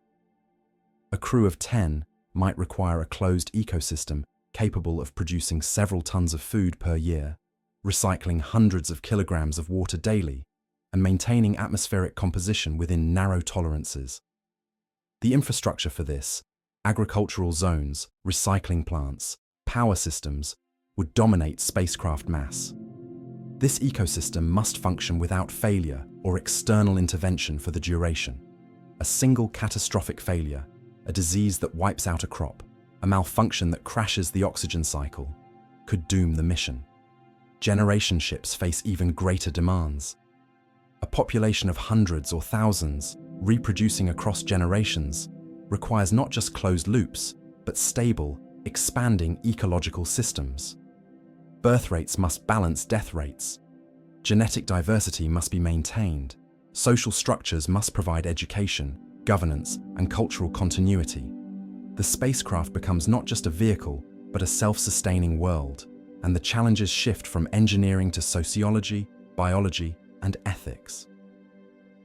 A crew of 10 might require a closed ecosystem capable of producing several tons of food per year, recycling hundreds of kilograms of water daily, and maintaining atmospheric composition within narrow tolerances. The infrastructure for this, agricultural zones, recycling plants, power systems, would dominate spacecraft mass. This ecosystem must function without failure or external intervention for the duration. A single catastrophic failure, a disease that wipes out a crop, a malfunction that crashes the oxygen cycle, could doom the mission. Generation ships face even greater demands. A population of hundreds or thousands, reproducing across generations, requires not just closed loops, but stable, expanding ecological systems. Birth rates must balance death rates. Genetic diversity must be maintained. Social structures must provide education, governance, and cultural continuity. The spacecraft becomes not just a vehicle, but a self-sustaining world, and the challenges shift from engineering to sociology, biology, and ethics.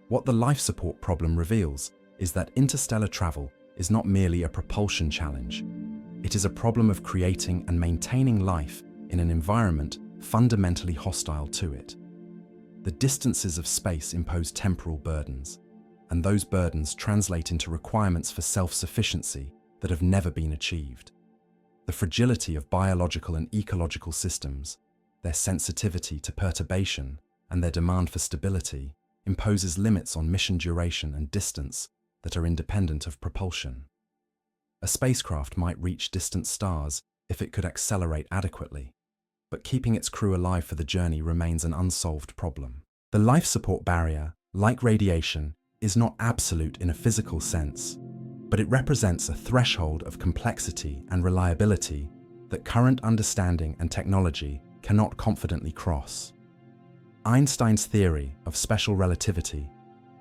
What the life support problem reveals is that interstellar travel is not merely a propulsion challenge. It is a problem of creating and maintaining life in an environment fundamentally hostile to it. The distances of space impose temporal burdens, and those burdens translate into requirements for self-sufficiency that have never been achieved. The fragility of biological and ecological systems, their sensitivity to perturbation, and their demand for stability imposes limits on mission duration and distance that are independent of propulsion. A spacecraft might reach distant stars if it could accelerate adequately, but keeping its crew alive for the journey remains an unsolved problem. The life support barrier, like radiation, is not absolute in a physical sense, but it represents a threshold of complexity and reliability that current understanding and technology cannot confidently cross. Einstein's theory of special relativity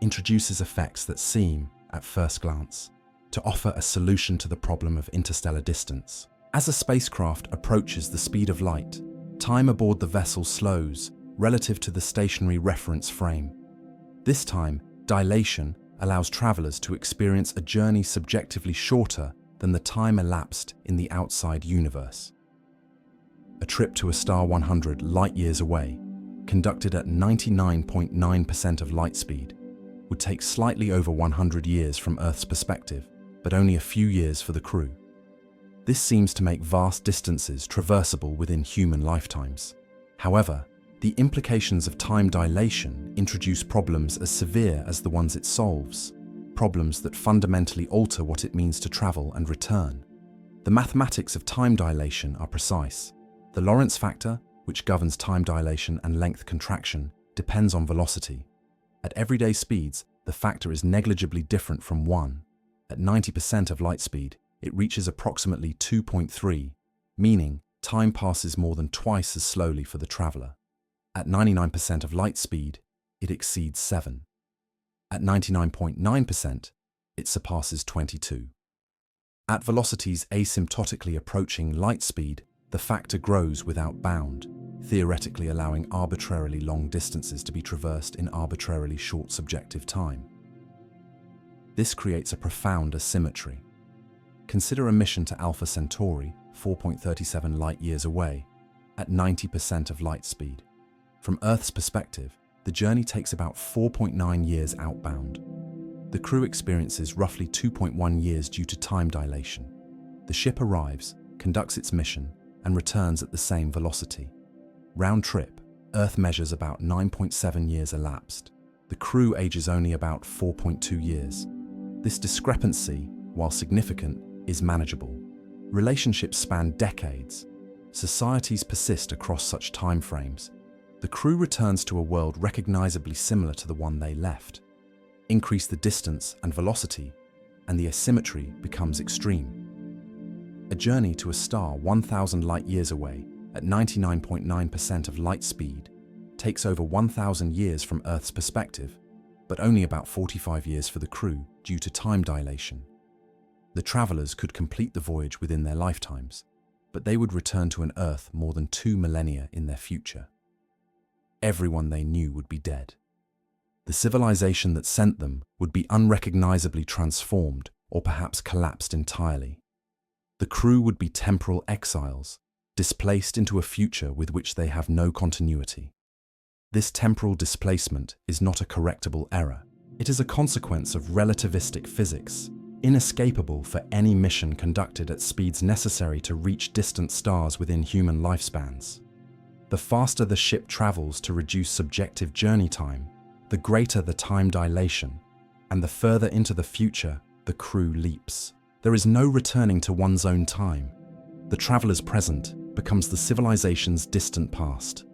introduces effects that seem, at first glance, to offer a solution to the problem of interstellar distance. As a spacecraft approaches the speed of light, time aboard the vessel slows relative to the stationary reference frame. This time, dilation allows travelers to experience a journey subjectively shorter than the time elapsed in the outside universe. A trip to a star 100 light-years away, conducted at 99.9% of light speed, would take slightly over 100 years from Earth's perspective, but only a few years for the crew. This seems to make vast distances traversable within human lifetimes. However, the implications of time dilation introduce problems as severe as the ones it solves, problems that fundamentally alter what it means to travel and return. The mathematics of time dilation are precise. The Lorentz factor, which governs time dilation and length contraction, depends on velocity. At everyday speeds, the factor is negligibly different from 1. At 90% of light speed, it reaches approximately 2.3, meaning time passes more than twice as slowly for the traveler. At 99% of light speed, it exceeds 7. At 99.9%, it surpasses 22. At velocities asymptotically approaching light speed, the factor grows without bound, theoretically allowing arbitrarily long distances to be traversed in arbitrarily short subjective time. This creates a profound asymmetry. Consider a mission to Alpha Centauri, 4.37 light-years away, at 90% of light speed. From Earth's perspective, the journey takes about 4.9 years outbound. The crew experiences roughly 2.1 years due to time dilation. The ship arrives, conducts its mission, and returns at the same velocity. Round trip, Earth measures about 9.7 years elapsed. The crew ages only about 4.2 years. This discrepancy, while significant, is manageable. Relationships span decades. Societies persist across such timeframes. The crew returns to a world recognizably similar to the one they left. Increase the distance and velocity, and the asymmetry becomes extreme. A journey to a star 1,000 light-years away at 99.9% of light speed takes over 1,000 years from Earth's perspective, but only about 45 years for the crew due to time dilation. The travelers could complete the voyage within their lifetimes, but they would return to an Earth more than 2 millennia in their future. Everyone they knew would be dead. The civilization that sent them would be unrecognizably transformed or perhaps collapsed entirely. The crew would be temporal exiles, displaced into a future with which they have no continuity. This temporal displacement is not a correctable error. It is a consequence of relativistic physics, inescapable for any mission conducted at speeds necessary to reach distant stars within human lifespans. The faster the ship travels to reduce subjective journey time, the greater the time dilation, and the further into the future the crew leaps. There is no returning to one's own time. The traveler's present becomes the civilization's distant past.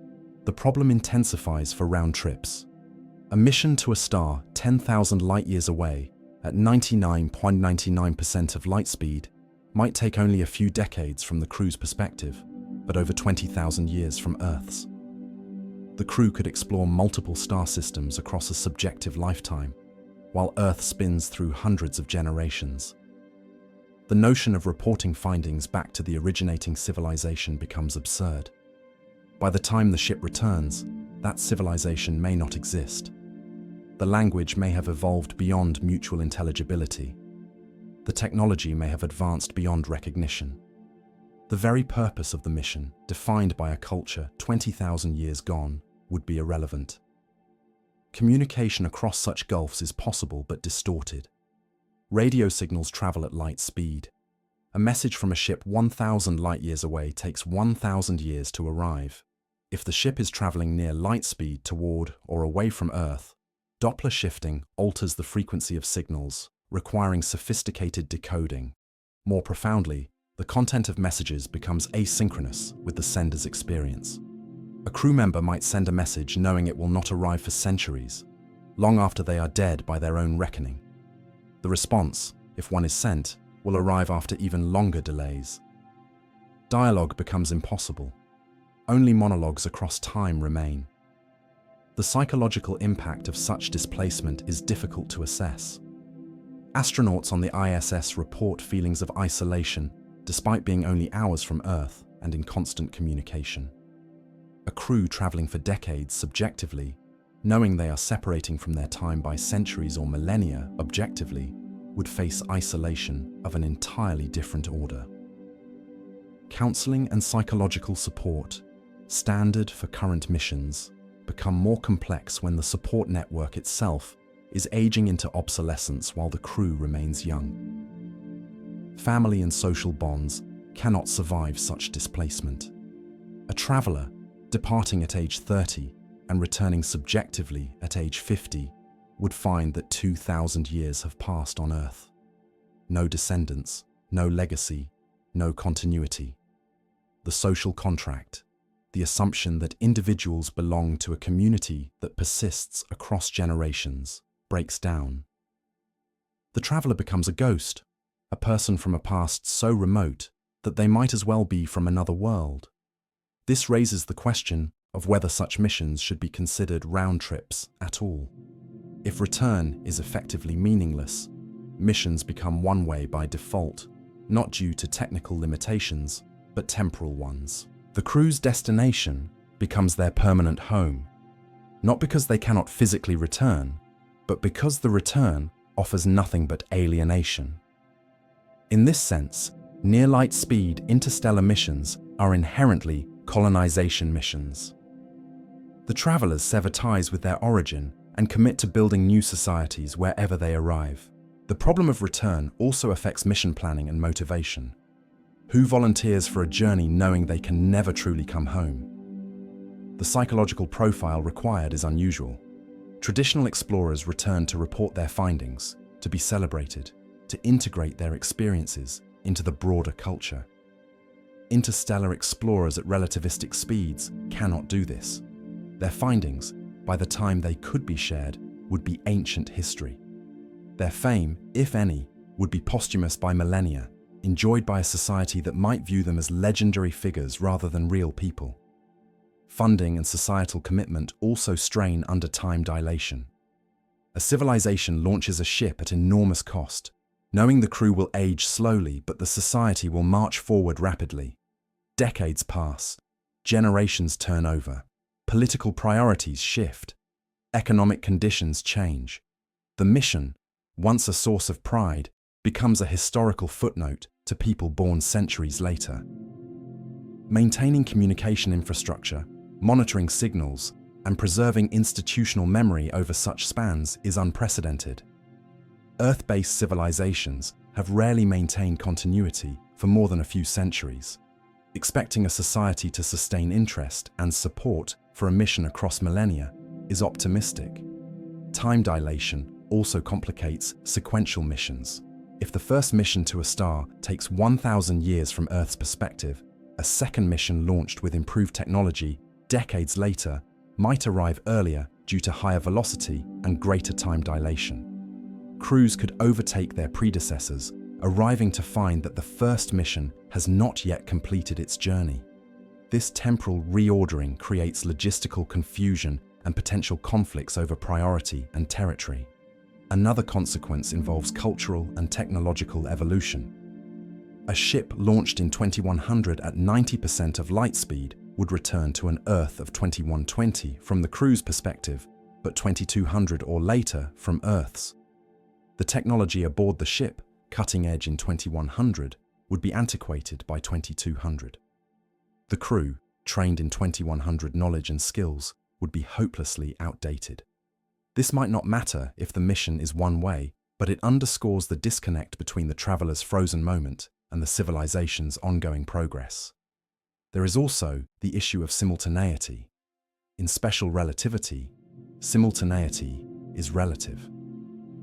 The problem intensifies for round trips. A mission to a star 10,000 light-years away at 99.99% of light speed might take only a few decades from the crew's perspective, but over 20,000 years from Earth's. The crew could explore multiple star systems across a subjective lifetime, while Earth spins through hundreds of generations. The notion of reporting findings back to the originating civilization becomes absurd. By the time the ship returns, that civilization may not exist. The language may have evolved beyond mutual intelligibility. The technology may have advanced beyond recognition. The very purpose of the mission, defined by a culture 20,000 years gone, would be irrelevant. Communication across such gulfs is possible but distorted. Radio signals travel at light speed. A message from a ship 1,000 light-years away takes 1,000 years to arrive. If the ship is traveling near light speed toward or away from Earth, Doppler shifting alters the frequency of signals, requiring sophisticated decoding. More profoundly, the content of messages becomes asynchronous with the sender's experience. A crew member might send a message knowing it will not arrive for centuries, long after they are dead by their own reckoning. The response, if one is sent, will arrive after even longer delays. Dialogue becomes impossible. Only monologues across time remain. The psychological impact of such displacement is difficult to assess. Astronauts on the ISS report feelings of isolation, despite being only hours from Earth and in constant communication. A crew traveling for decades subjectively, knowing they are separating from their time by centuries or millennia objectively, would face isolation of an entirely different order. Counseling and psychological support, standard for current missions, become more complex when the support network itself is aging into obsolescence while the crew remains young. Family and social bonds cannot survive such displacement. A traveler, departing at age 30 and returning subjectively at age 50, would find that 2,000 years have passed on Earth. No descendants, no legacy, no continuity. The social contract, the assumption that individuals belong to a community that persists across generations, breaks down. The traveler becomes a ghost, a person from a past so remote that they might as well be from another world. This raises the question of whether such missions should be considered round trips at all. If return is effectively meaningless, missions become one-way by default, not due to technical limitations, but temporal ones. The crew's destination becomes their permanent home, not because they cannot physically return, but because the return offers nothing but alienation. In this sense, near-light speed interstellar missions are inherently colonization missions. The travelers sever ties with their origin and commit to building new societies wherever they arrive. The problem of return also affects mission planning and motivation. Who volunteers for a journey knowing they can never truly come home? The psychological profile required is unusual. Traditional explorers return to report their findings, to be celebrated, to integrate their experiences into the broader culture. Interstellar explorers at relativistic speeds cannot do this. Their findings, by the time they could be shared, would be ancient history. Their fame, if any, would be posthumous by millennia, enjoyed by a society that might view them as legendary figures rather than real people. Funding and societal commitment also strain under time dilation. A civilization launches a ship at enormous cost, knowing the crew will age slowly but the society will march forward rapidly. Decades pass, generations turn over, political priorities shift, economic conditions change. The mission, once a source of pride, becomes a historical footnote to people born centuries later. Maintaining communication infrastructure, monitoring signals, and preserving institutional memory over such spans is unprecedented. Earth-based civilizations have rarely maintained continuity for more than a few centuries. Expecting a society to sustain interest and support for a mission across millennia is optimistic. Time dilation also complicates sequential missions. If the first mission to a star takes 1,000 years from Earth's perspective, a second mission launched with improved technology decades later might arrive earlier due to higher velocity and greater time dilation. Crews could overtake their predecessors, arriving to find that the first mission has not yet completed its journey. This temporal reordering creates logistical confusion and potential conflicts over priority and territory. Another consequence involves cultural and technological evolution. A ship launched in 2100 at 90% of light speed would return to an Earth of 2120 from the crew's perspective, but 2200 or later from Earth's. The technology aboard the ship, cutting edge in 2100, would be antiquated by 2200. The crew, trained in 2100 knowledge and skills, would be hopelessly outdated. This might not matter if the mission is one way, but it underscores the disconnect between the traveler's frozen moment and the civilization's ongoing progress. There is also the issue of simultaneity. In special relativity, simultaneity is relative.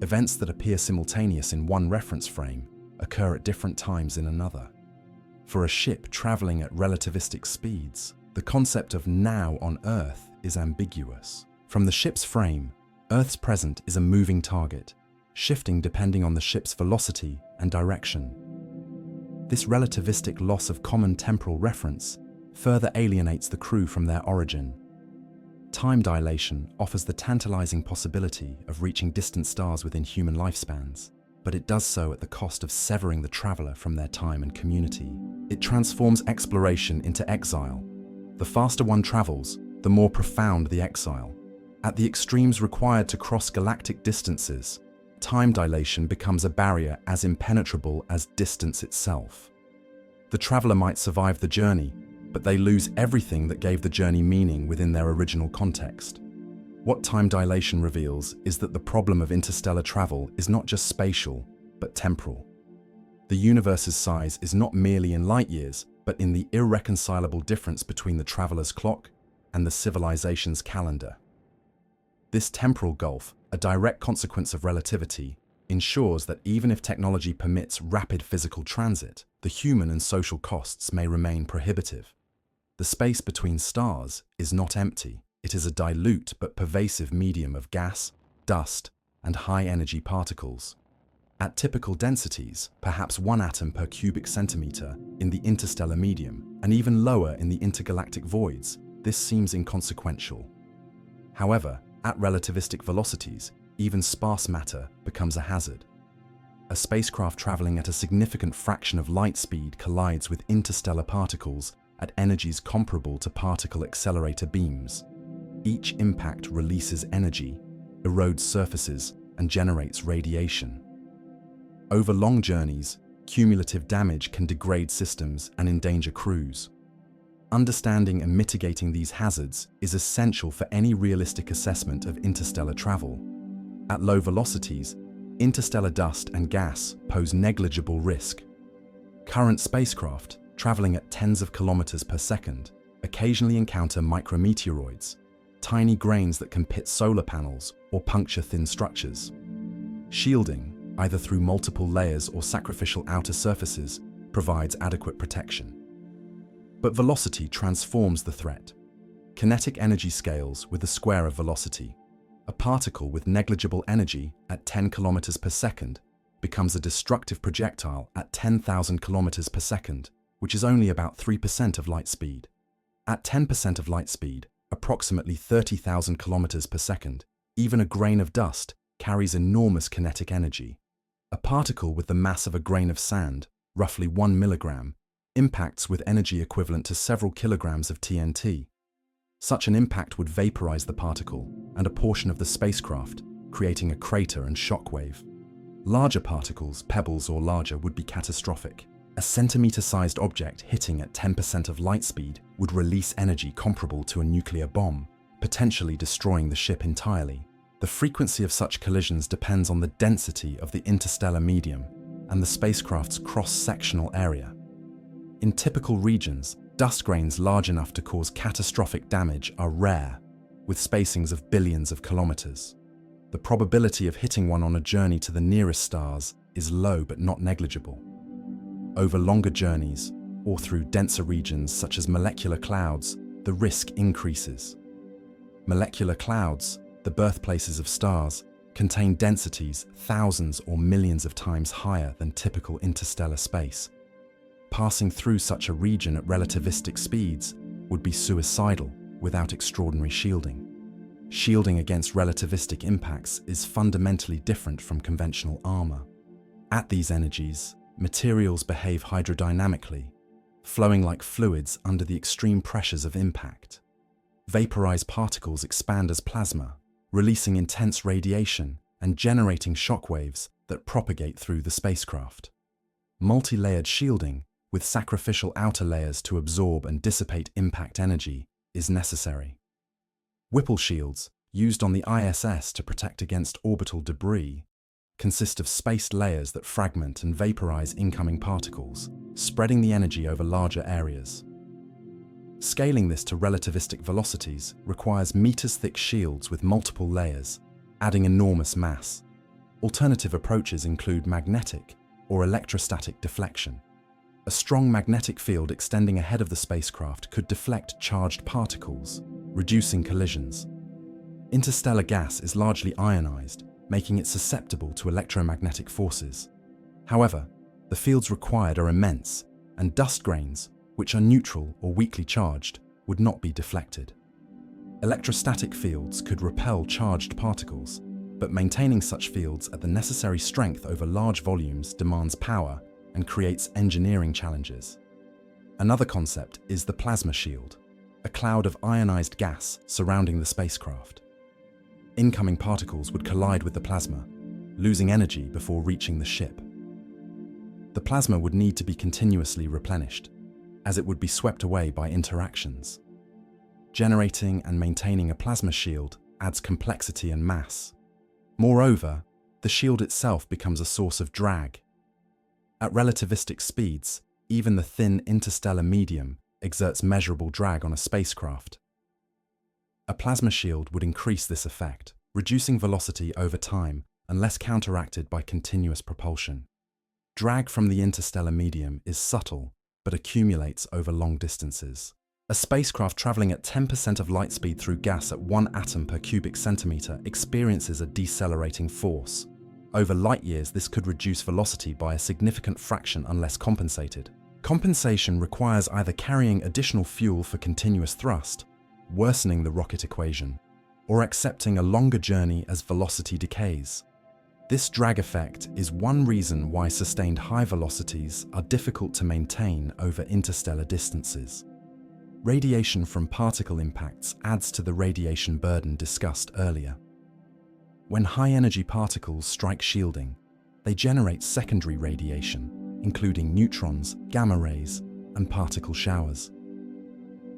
Events that appear simultaneous in one reference frame occur at different times in another. For a ship traveling at relativistic speeds, the concept of now on Earth is ambiguous. From the ship's frame, Earth's present is a moving target, shifting depending on the ship's velocity and direction. This relativistic loss of common temporal reference further alienates the crew from their origin. Time dilation offers the tantalizing possibility of reaching distant stars within human lifespans, but it does so at the cost of severing the traveler from their time and community. It transforms exploration into exile. The faster one travels, the more profound the exile. At the extremes required to cross galactic distances, time dilation becomes a barrier as impenetrable as distance itself. The traveler might survive the journey, but they lose everything that gave the journey meaning within their original context. What time dilation reveals is that the problem of interstellar travel is not just spatial, but temporal. The universe's size is not merely in light years, but in the irreconcilable difference between the traveler's clock and the civilization's calendar. This temporal gulf, a direct consequence of relativity, ensures that even if technology permits rapid physical transit, the human and social costs may remain prohibitive. The space between stars is not empty. It is a dilute but pervasive medium of gas, dust, and high-energy particles. At typical densities, perhaps 1 atom per cubic centimeter in the interstellar medium, and even lower in the intergalactic voids, this seems inconsequential. However, at relativistic velocities, even sparse matter becomes a hazard. A spacecraft traveling at a significant fraction of light speed collides with interstellar particles at energies comparable to particle accelerator beams. Each impact releases energy, erodes surfaces, and generates radiation. Over long journeys, cumulative damage can degrade systems and endanger crews. Understanding and mitigating these hazards is essential for any realistic assessment of interstellar travel. At low velocities, interstellar dust and gas pose negligible risk. Current spacecraft, traveling at tens of kilometers per second, occasionally encounter micrometeoroids, tiny grains that can pit solar panels or puncture thin structures. Shielding, either through multiple layers or sacrificial outer surfaces, provides adequate protection. But velocity transforms the threat. Kinetic energy scales with the square of velocity. A particle with negligible energy at 10 kilometers per second becomes a destructive projectile at 10,000 kilometers per second, which is only about 3% of light speed. At 10% of light speed, approximately 30,000 kilometers per second, even a grain of dust carries enormous kinetic energy. A particle with the mass of a grain of sand, roughly 1 milligram, impacts with energy equivalent to several kilograms of TNT. Such an impact would vaporize the particle and a portion of the spacecraft, creating a crater and shockwave. Larger particles, pebbles or larger, would be catastrophic. A centimeter-sized object hitting at 10% of light speed would release energy comparable to a nuclear bomb, potentially destroying the ship entirely. The frequency of such collisions depends on the density of the interstellar medium and the spacecraft's cross-sectional area. In typical regions, dust grains large enough to cause catastrophic damage are rare, with spacings of billions of kilometers. The probability of hitting one on a journey to the nearest stars is low but not negligible. Over longer journeys, or through denser regions such as molecular clouds, the risk increases. Molecular clouds, the birthplaces of stars, contain densities thousands or millions of times higher than typical interstellar space. Passing through such a region at relativistic speeds would be suicidal without extraordinary shielding. Shielding against relativistic impacts is fundamentally different from conventional armor. At these energies, materials behave hydrodynamically, flowing like fluids under the extreme pressures of impact. Vaporized particles expand as plasma, releasing intense radiation and generating shockwaves that propagate through the spacecraft. Multi-layered shielding, with sacrificial outer layers to absorb and dissipate impact energy, is necessary. Whipple shields, used on the ISS to protect against orbital debris, consist of spaced layers that fragment and vaporize incoming particles, spreading the energy over larger areas. Scaling this to relativistic velocities requires meters-thick shields with multiple layers, adding enormous mass. Alternative approaches include magnetic or electrostatic deflection. A strong magnetic field extending ahead of the spacecraft could deflect charged particles, reducing collisions. Interstellar gas is largely ionized, making it susceptible to electromagnetic forces. However, the fields required are immense, and dust grains, which are neutral or weakly charged, would not be deflected. Electrostatic fields could repel charged particles, but maintaining such fields at the necessary strength over large volumes demands power and creates engineering challenges. Another concept is the plasma shield, a cloud of ionized gas surrounding the spacecraft. Incoming particles would collide with the plasma, losing energy before reaching the ship. The plasma would need to be continuously replenished, as it would be swept away by interactions. Generating and maintaining a plasma shield adds complexity and mass. Moreover, the shield itself becomes a source of drag. At relativistic speeds, even the thin interstellar medium exerts measurable drag on a spacecraft. A plasma shield would increase this effect, reducing velocity over time unless counteracted by continuous propulsion. Drag from the interstellar medium is subtle, but accumulates over long distances. A spacecraft traveling at 10% of light speed through gas at 1 atom per cubic centimeter experiences a decelerating force. Over light years, this could reduce velocity by a significant fraction unless compensated. Compensation requires either carrying additional fuel for continuous thrust, worsening the rocket equation, or accepting a longer journey as velocity decays. This drag effect is one reason why sustained high velocities are difficult to maintain over interstellar distances. Radiation from particle impacts adds to the radiation burden discussed earlier. When high-energy particles strike shielding, they generate secondary radiation, including neutrons, gamma rays, and particle showers.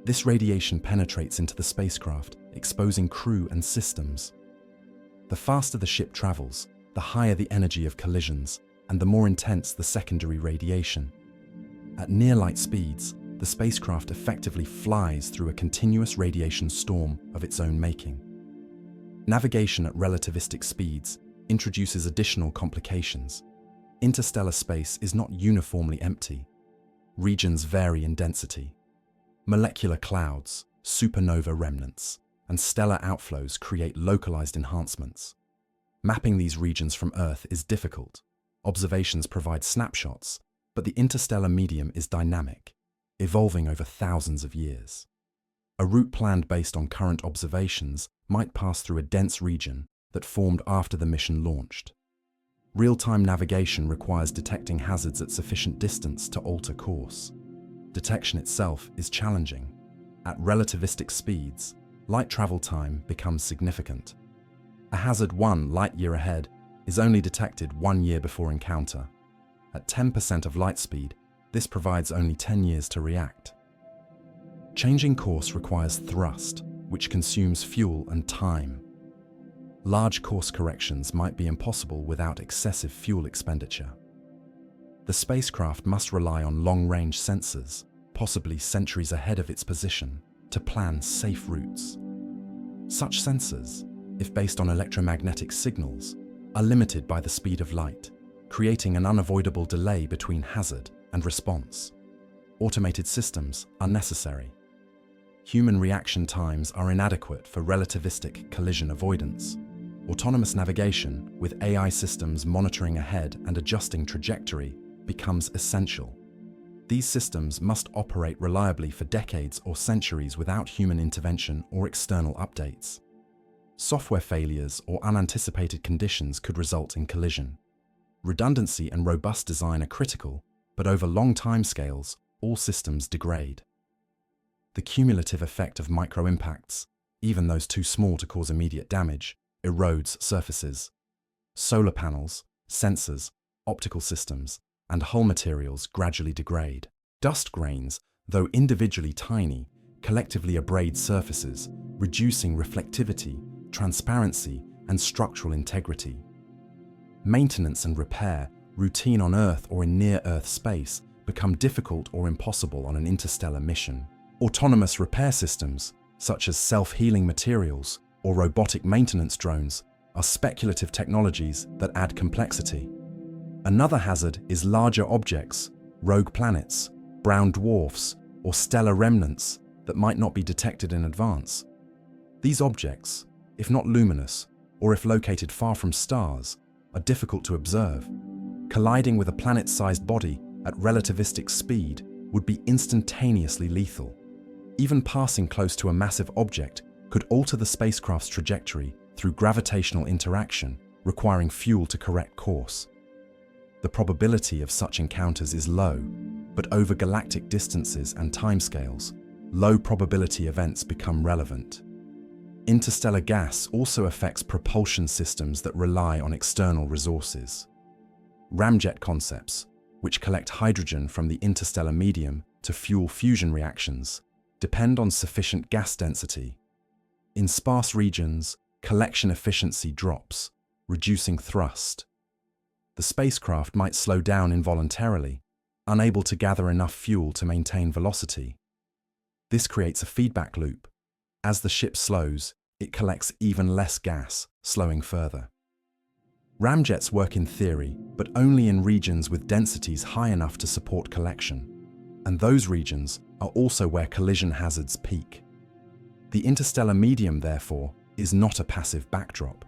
This radiation penetrates into the spacecraft, exposing crew and systems. The faster the ship travels, the higher the energy of collisions, and the more intense the secondary radiation. At near-light speeds, the spacecraft effectively flies through a continuous radiation storm of its own making. Navigation at relativistic speeds introduces additional complications. Interstellar space is not uniformly empty. Regions vary in density. Molecular clouds, supernova remnants, and stellar outflows create localized enhancements. Mapping these regions from Earth is difficult. Observations provide snapshots, but the interstellar medium is dynamic, evolving over thousands of years. A route planned based on current observations might pass through a dense region that formed after the mission launched. Real-time navigation requires detecting hazards at sufficient distance to alter course. Detection itself is challenging. At relativistic speeds, light travel time becomes significant. A hazard 1 light-year ahead is only detected 1 year before encounter. At 10% of light speed, this provides only 10 years to react. Changing course requires thrust, which consumes fuel and time. Large course corrections might be impossible without excessive fuel expenditure. The spacecraft must rely on long-range sensors, possibly centuries ahead of its position, to plan safe routes. Such sensors, if based on electromagnetic signals, are limited by the speed of light, creating an unavoidable delay between hazard and response. Automated systems are necessary. Human reaction times are inadequate for relativistic collision avoidance. Autonomous navigation, with AI systems monitoring ahead and adjusting trajectory, becomes essential. These systems must operate reliably for decades or centuries without human intervention or external updates. Software failures or unanticipated conditions could result in collision. Redundancy and robust design are critical, but over long timescales, all systems degrade. The cumulative effect of micro-impacts, even those too small to cause immediate damage, erodes surfaces. Solar panels, sensors, optical systems, and hull materials gradually degrade. Dust grains, though individually tiny, collectively abrade surfaces, reducing reflectivity, transparency, and structural integrity. Maintenance and repair, routine on Earth or in near-Earth space, become difficult or impossible on an interstellar mission. Autonomous repair systems, such as self-healing materials or robotic maintenance drones, are speculative technologies that add complexity. Another hazard is larger objects, rogue planets, brown dwarfs, or stellar remnants that might not be detected in advance. These objects, if not luminous, or if located far from stars, are difficult to observe. Colliding with a planet-sized body at relativistic speed would be instantaneously lethal. Even passing close to a massive object could alter the spacecraft's trajectory through gravitational interaction, requiring fuel to correct course. The probability of such encounters is low, but over galactic distances and timescales, low probability events become relevant. Interstellar gas also affects propulsion systems that rely on external resources. Ramjet concepts, which collect hydrogen from the interstellar medium to fuel fusion reactions, depend on sufficient gas density. In sparse regions, collection efficiency drops, reducing thrust. The spacecraft might slow down involuntarily, unable to gather enough fuel to maintain velocity. This creates a feedback loop. As the ship slows, it collects even less gas, slowing further. Ramjets work in theory, but only in regions with densities high enough to support collection. And those regions are also where collision hazards peak. The interstellar medium, therefore, is not a passive backdrop.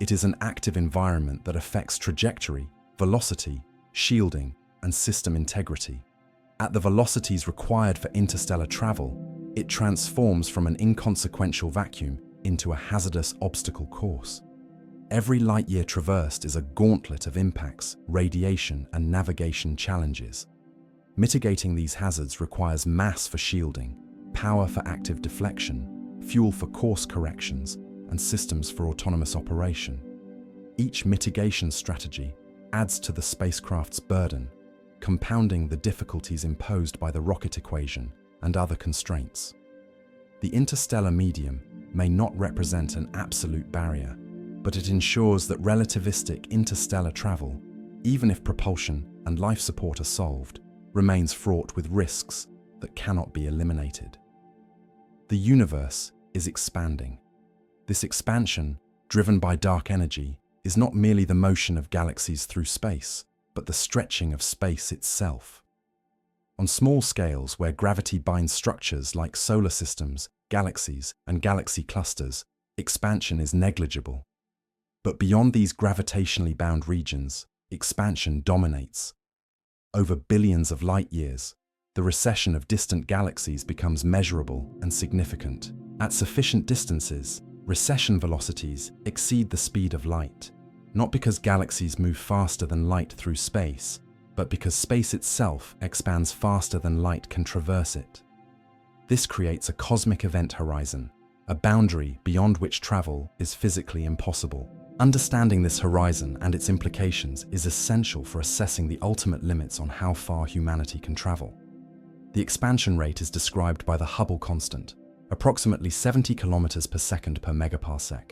It is an active environment that affects trajectory, velocity, shielding, and system integrity. At the velocities required for interstellar travel, it transforms from an inconsequential vacuum into a hazardous obstacle course. Every light year traversed is a gauntlet of impacts, radiation, and navigation challenges. Mitigating these hazards requires mass for shielding, power for active deflection, fuel for course corrections, and systems for autonomous operation. Each mitigation strategy adds to the spacecraft's burden, compounding the difficulties imposed by the rocket equation and other constraints. The interstellar medium may not represent an absolute barrier, but it ensures that relativistic interstellar travel, even if propulsion and life support are solved, remains fraught with risks that cannot be eliminated. The universe is expanding. This expansion, driven by dark energy, is not merely the motion of galaxies through space, but the stretching of space itself. On small scales where gravity binds structures like solar systems, galaxies, and galaxy clusters, expansion is negligible. But beyond these gravitationally bound regions, expansion dominates. Over billions of light years, the recession of distant galaxies becomes measurable and significant. At sufficient distances, recession velocities exceed the speed of light, not because galaxies move faster than light through space, but because space itself expands faster than light can traverse it. This creates a cosmic event horizon, a boundary beyond which travel is physically impossible. Understanding this horizon and its implications is essential for assessing the ultimate limits on how far humanity can travel. The expansion rate is described by the Hubble constant, approximately 70 kilometers per second per megaparsec.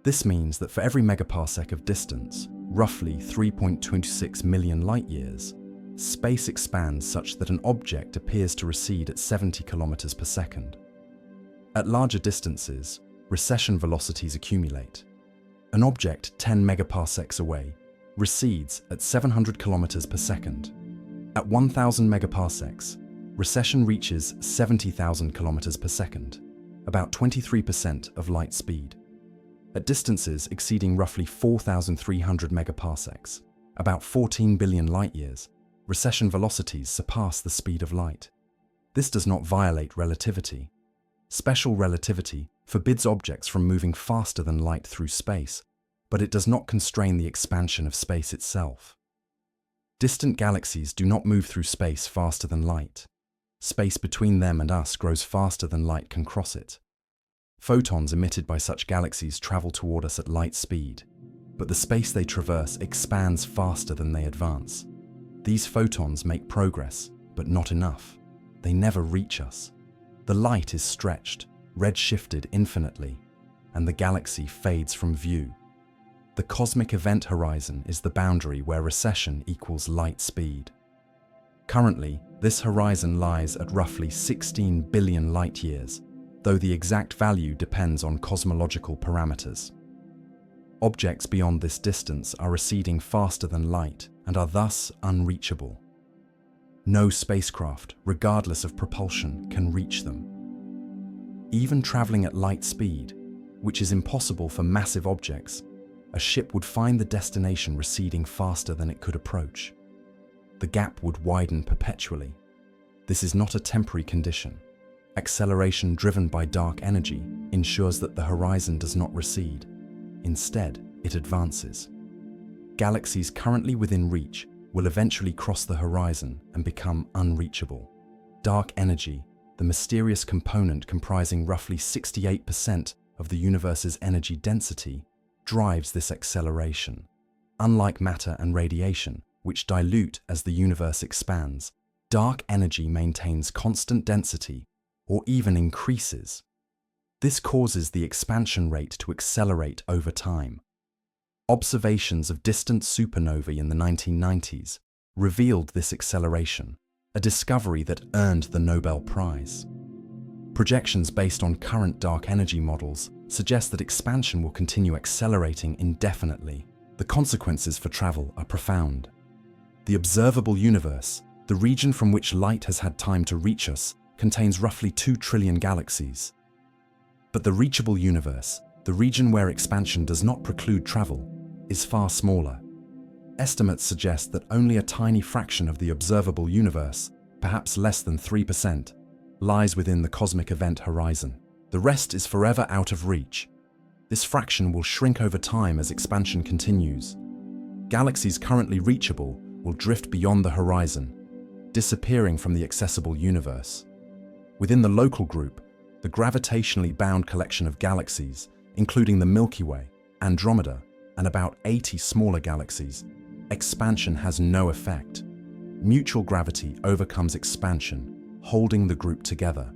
This means that for every megaparsec of distance, roughly 3.26 million light-years, space expands such that an object appears to recede at 70 kilometers per second. At larger distances, recession velocities accumulate. An object 10 megaparsecs away recedes at 700 kilometers per second. At 1,000 megaparsecs, recession reaches 70,000 kilometers per second, about 23% of light speed. At distances exceeding roughly 4,300 megaparsecs, about 14 billion light-years, recession velocities surpass the speed of light. This does not violate relativity. Special relativity forbids objects from moving faster than light through space, but it does not constrain the expansion of space itself. Distant galaxies do not move through space faster than light. Space between them and us grows faster than light can cross it. Photons emitted by such galaxies travel toward us at light speed, but the space they traverse expands faster than they advance. These photons make progress, but not enough. They never reach us. The light is stretched, redshifted infinitely, and the galaxy fades from view. The cosmic event horizon is the boundary where recession equals light speed. Currently, this horizon lies at roughly 16 billion light-years, though the exact value depends on cosmological parameters. Objects beyond this distance are receding faster than light and are thus unreachable. No spacecraft, regardless of propulsion, can reach them. Even traveling at light speed, which is impossible for massive objects, a ship would find the destination receding faster than it could approach. The gap would widen perpetually. This is not a temporary condition. Acceleration driven by dark energy ensures that the horizon does not recede. Instead, it advances. Galaxies currently within reach will eventually cross the horizon and become unreachable. Dark energy, the mysterious component comprising roughly 68% of the universe's energy density, drives this acceleration. Unlike matter and radiation, which dilute as the universe expands, dark energy maintains constant density or even increases. This causes the expansion rate to accelerate over time. Observations of distant supernovae in the 1990s revealed this acceleration, a discovery that earned the Nobel Prize. Projections based on current dark energy models suggest that expansion will continue accelerating indefinitely. The consequences for travel are profound. The observable universe, the region from which light has had time to reach us, contains roughly 2 trillion galaxies. But the reachable universe, The region where expansion does not preclude travel is far smaller. Estimates suggest that only a tiny fraction of the observable universe, perhaps less than 3%, lies within the cosmic event horizon. The rest is forever out of reach. This fraction will shrink over time as expansion continues. Galaxies currently reachable will drift beyond the horizon, disappearing from the accessible universe. Within the local group, the gravitationally bound collection of galaxies, including the Milky Way, Andromeda, and about 80 smaller galaxies, expansion has no effect. Mutual gravity overcomes expansion, holding the group together.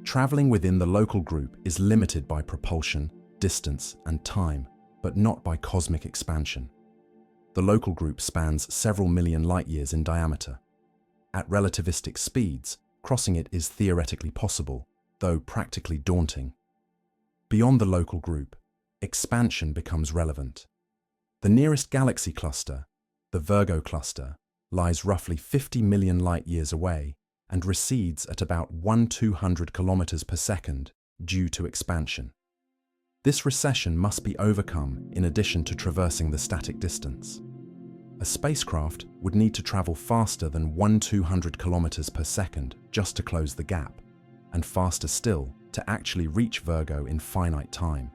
Traveling within the local group is limited by propulsion, distance, and time, but not by cosmic expansion. The local group spans several million light-years in diameter. At relativistic speeds, crossing it is theoretically possible, though practically daunting. Beyond the local group, expansion becomes relevant. The nearest galaxy cluster, the Virgo cluster, lies roughly 50 million light-years away and recedes at about 1/200 kilometers per second due to expansion. This recession must be overcome in addition to traversing the static distance. A spacecraft would need to travel faster than 1/200 kilometers per second just to close the gap, and faster still to actually reach Virgo in finite time.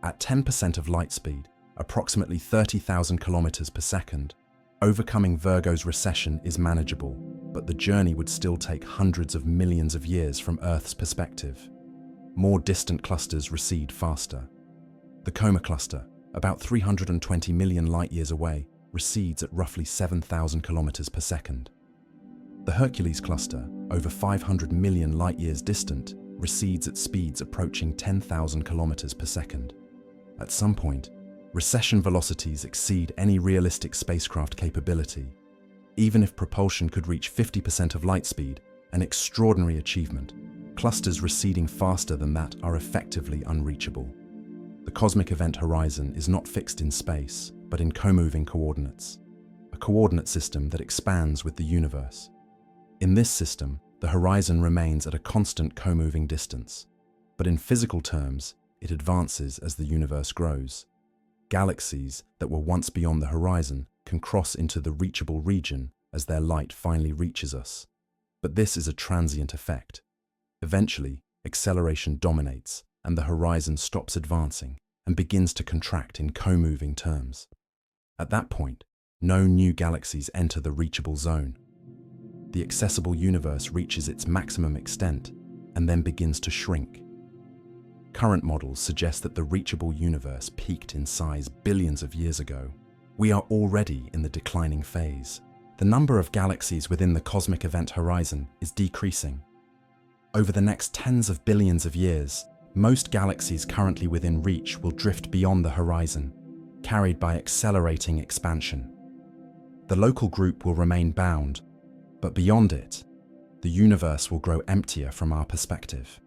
At 10% of light speed, approximately 30,000 kilometers per second, overcoming Virgo's recession is manageable, but the journey would still take hundreds of millions of years from Earth's perspective. More distant clusters recede faster. The Coma cluster, about 320 million light-years away, recedes at roughly 7,000 kilometers per second. The Hercules cluster, over 500 million light-years distant, recedes at speeds approaching 10,000 kilometers per second. At some point, recession velocities exceed any realistic spacecraft capability. Even if propulsion could reach 50% of light speed, an extraordinary achievement, clusters receding faster than that are effectively unreachable. The cosmic event horizon is not fixed in space, but in co-moving coordinates, a coordinate system that expands with the universe. In this system, the horizon remains at a constant co-moving distance, but in physical terms, it advances as the universe grows. Galaxies that were once beyond the horizon can cross into the reachable region as their light finally reaches us. But this is a transient effect. Eventually, acceleration dominates, and the horizon stops advancing and begins to contract in co-moving terms. At that point, no new galaxies enter the reachable zone. The accessible universe reaches its maximum extent and then begins to shrink. Current models suggest that the reachable universe peaked in size billions of years ago. We are already in the declining phase. The number of galaxies within the cosmic event horizon is decreasing. Over the next tens of billions of years, most galaxies currently within reach will drift beyond the horizon, carried by accelerating expansion. The local group will remain bound, but beyond it, the universe will grow emptier from our perspective.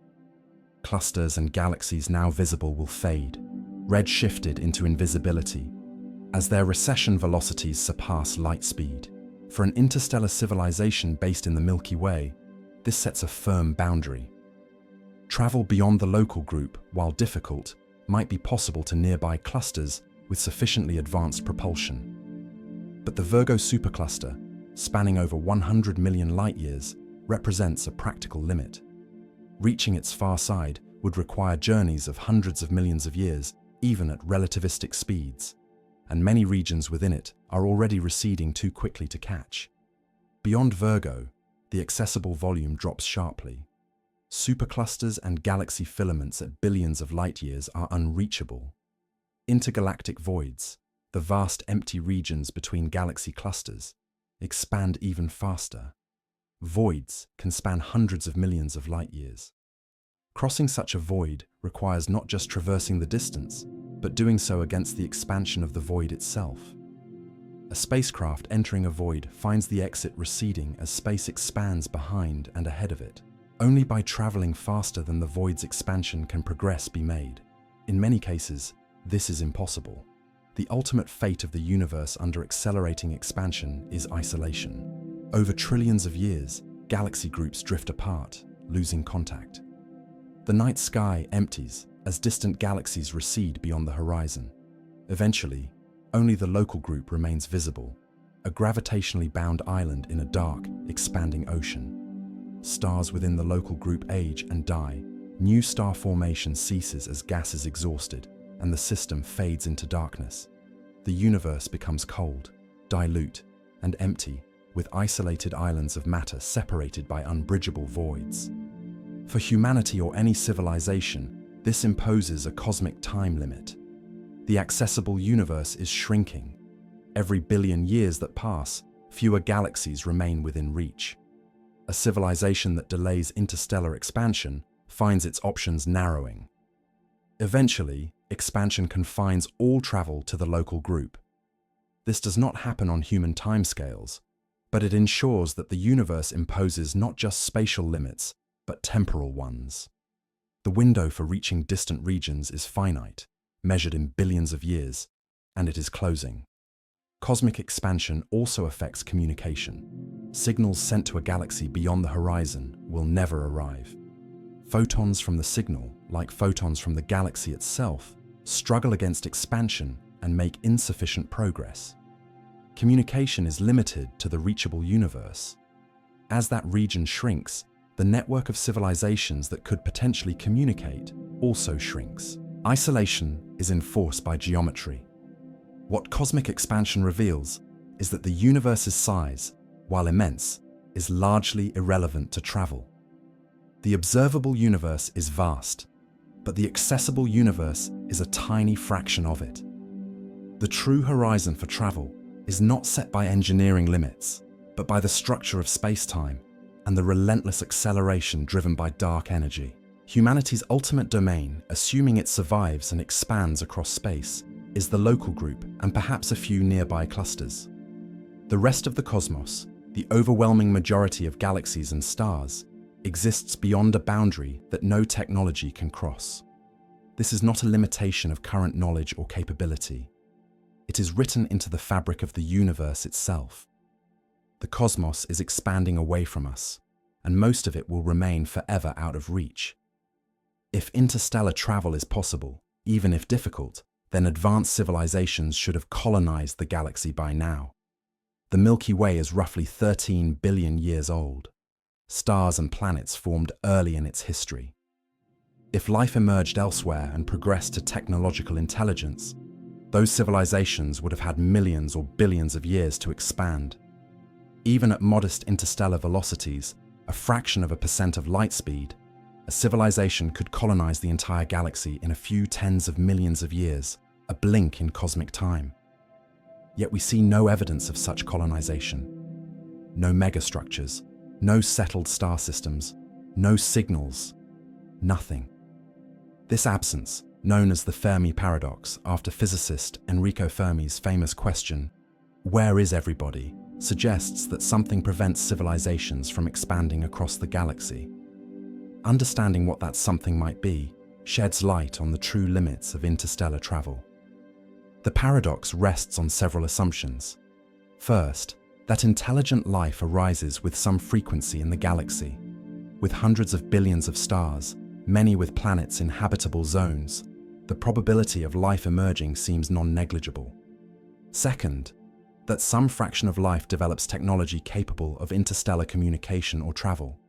Clusters and galaxies now visible will fade, red-shifted into invisibility, as their recession velocities surpass light speed. For an interstellar civilization based in the Milky Way, this sets a firm boundary. Travel beyond the local group, while difficult, might be possible to nearby clusters with sufficiently advanced propulsion. But the Virgo supercluster, spanning over 100 million light-years, represents a practical limit. Reaching its far side would require journeys of hundreds of millions of years, even at relativistic speeds, and many regions within it are already receding too quickly to catch. Beyond Virgo, the accessible volume drops sharply. Superclusters and galaxy filaments at billions of light-years are unreachable. Intergalactic voids, the vast empty regions between galaxy clusters, expand even faster. Voids can span hundreds of millions of light-years. Crossing such a void requires not just traversing the distance, but doing so against the expansion of the void itself. A spacecraft entering a void finds the exit receding as space expands behind and ahead of it. Only by traveling faster than the void's expansion can progress be made. In many cases, this is impossible. The ultimate fate of the universe under accelerating expansion is isolation. Over trillions of years, galaxy groups drift apart, losing contact. The night sky empties as distant galaxies recede beyond the horizon. Eventually, only the local group remains visible, a gravitationally bound island in a dark, expanding ocean. Stars within the local group age and die. New star formation ceases as gas is exhausted, and the system fades into darkness. The universe becomes cold, dilute, and empty, with isolated islands of matter separated by unbridgeable voids. For humanity or any civilization, this imposes a cosmic time limit. The accessible universe is shrinking. Every billion years that pass, fewer galaxies remain within reach. A civilization that delays interstellar expansion finds its options narrowing. Eventually, expansion confines all travel to the local group. This does not happen on human timescales, but it ensures that the universe imposes not just spatial limits, but temporal ones. The window for reaching distant regions is finite, measured in billions of years, and it is closing. Cosmic expansion also affects communication. Signals sent to a galaxy beyond the horizon will never arrive. Photons from the signal, like photons from the galaxy itself, struggle against expansion and make insufficient progress. Communication is limited to the reachable universe. As that region shrinks, the network of civilizations that could potentially communicate also shrinks. Isolation is enforced by geometry. What cosmic expansion reveals is that the universe's size, while immense, is largely irrelevant to travel. The observable universe is vast, but the accessible universe is a tiny fraction of it. The true horizon for travel is not set by engineering limits, but by the structure of spacetime and the relentless acceleration driven by dark energy. Humanity's ultimate domain, assuming it survives and expands across space, is the local group and perhaps a few nearby clusters. The rest of the cosmos, the overwhelming majority of galaxies and stars, exists beyond a boundary that no technology can cross. This is not a limitation of current knowledge or capability. It is written into the fabric of the universe itself. The cosmos is expanding away from us, and most of it will remain forever out of reach. If interstellar travel is possible, even if difficult, then advanced civilizations should have colonized the galaxy by now. The Milky Way is roughly 13 billion years old. Stars and planets formed early in its history. If life emerged elsewhere and progressed to technological intelligence, those civilizations would have had millions or billions of years to expand. Even at modest interstellar velocities, a fraction of a percent of light speed, a civilization could colonize the entire galaxy in a few tens of millions of years, a blink in cosmic time. Yet we see no evidence of such colonization. No megastructures, no settled star systems, no signals, nothing. This absence, known as the Fermi paradox after physicist Enrico Fermi's famous question, "Where is everybody?" suggests that something prevents civilizations from expanding across the galaxy. Understanding what that something might be sheds light on the true limits of interstellar travel. The paradox rests on several assumptions. First, that intelligent life arises with some frequency in the galaxy. With hundreds of billions of stars, many with planets in habitable zones, the probability of life emerging seems non-negligible. Second, that some fraction of life develops technology capable of interstellar communication or travel.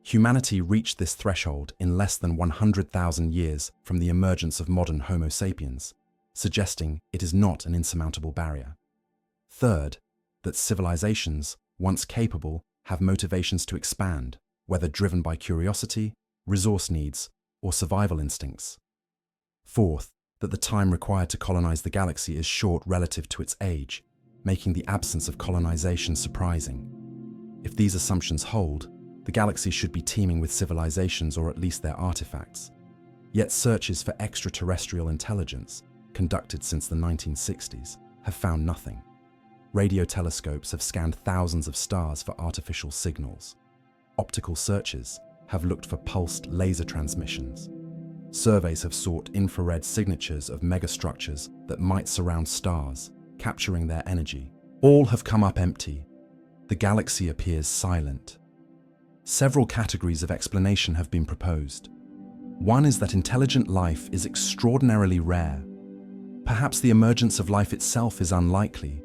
Humanity reached this threshold in less than 100,000 years from the emergence of modern Homo sapiens, suggesting it is not an insurmountable barrier. Third, that civilizations, once capable, have motivations to expand, whether driven by curiosity, resource needs, or survival instincts. Fourth, that the time required to colonize the galaxy is short relative to its age, making the absence of colonization surprising. If these assumptions hold, the galaxy should be teeming with civilizations or at least their artifacts. Yet searches for extraterrestrial intelligence, conducted since the 1960s, have found nothing. Radio telescopes have scanned thousands of stars for artificial signals. Optical searches have looked for pulsed laser transmissions. Surveys have sought infrared signatures of megastructures that might surround stars, capturing their energy. All have come up empty. The galaxy appears silent. Several categories of explanation have been proposed. One is that intelligent life is extraordinarily rare. Perhaps the emergence of life itself is unlikely,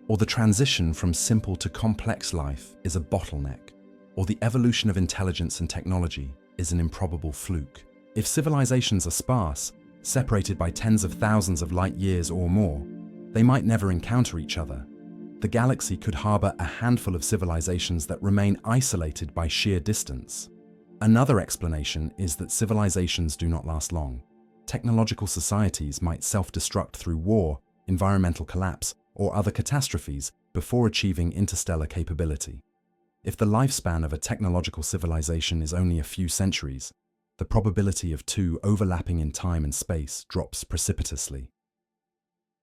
or the transition from simple to complex life is a bottleneck, or the evolution of intelligence and technology is an improbable fluke. If civilizations are sparse, separated by tens of thousands of light years or more, they might never encounter each other. The galaxy could harbor a handful of civilizations that remain isolated by sheer distance. Another explanation is that civilizations do not last long. Technological societies might self-destruct through war, environmental collapse, or other catastrophes before achieving interstellar capability. If the lifespan of a technological civilization is only a few centuries, the probability of two overlapping in time and space drops precipitously.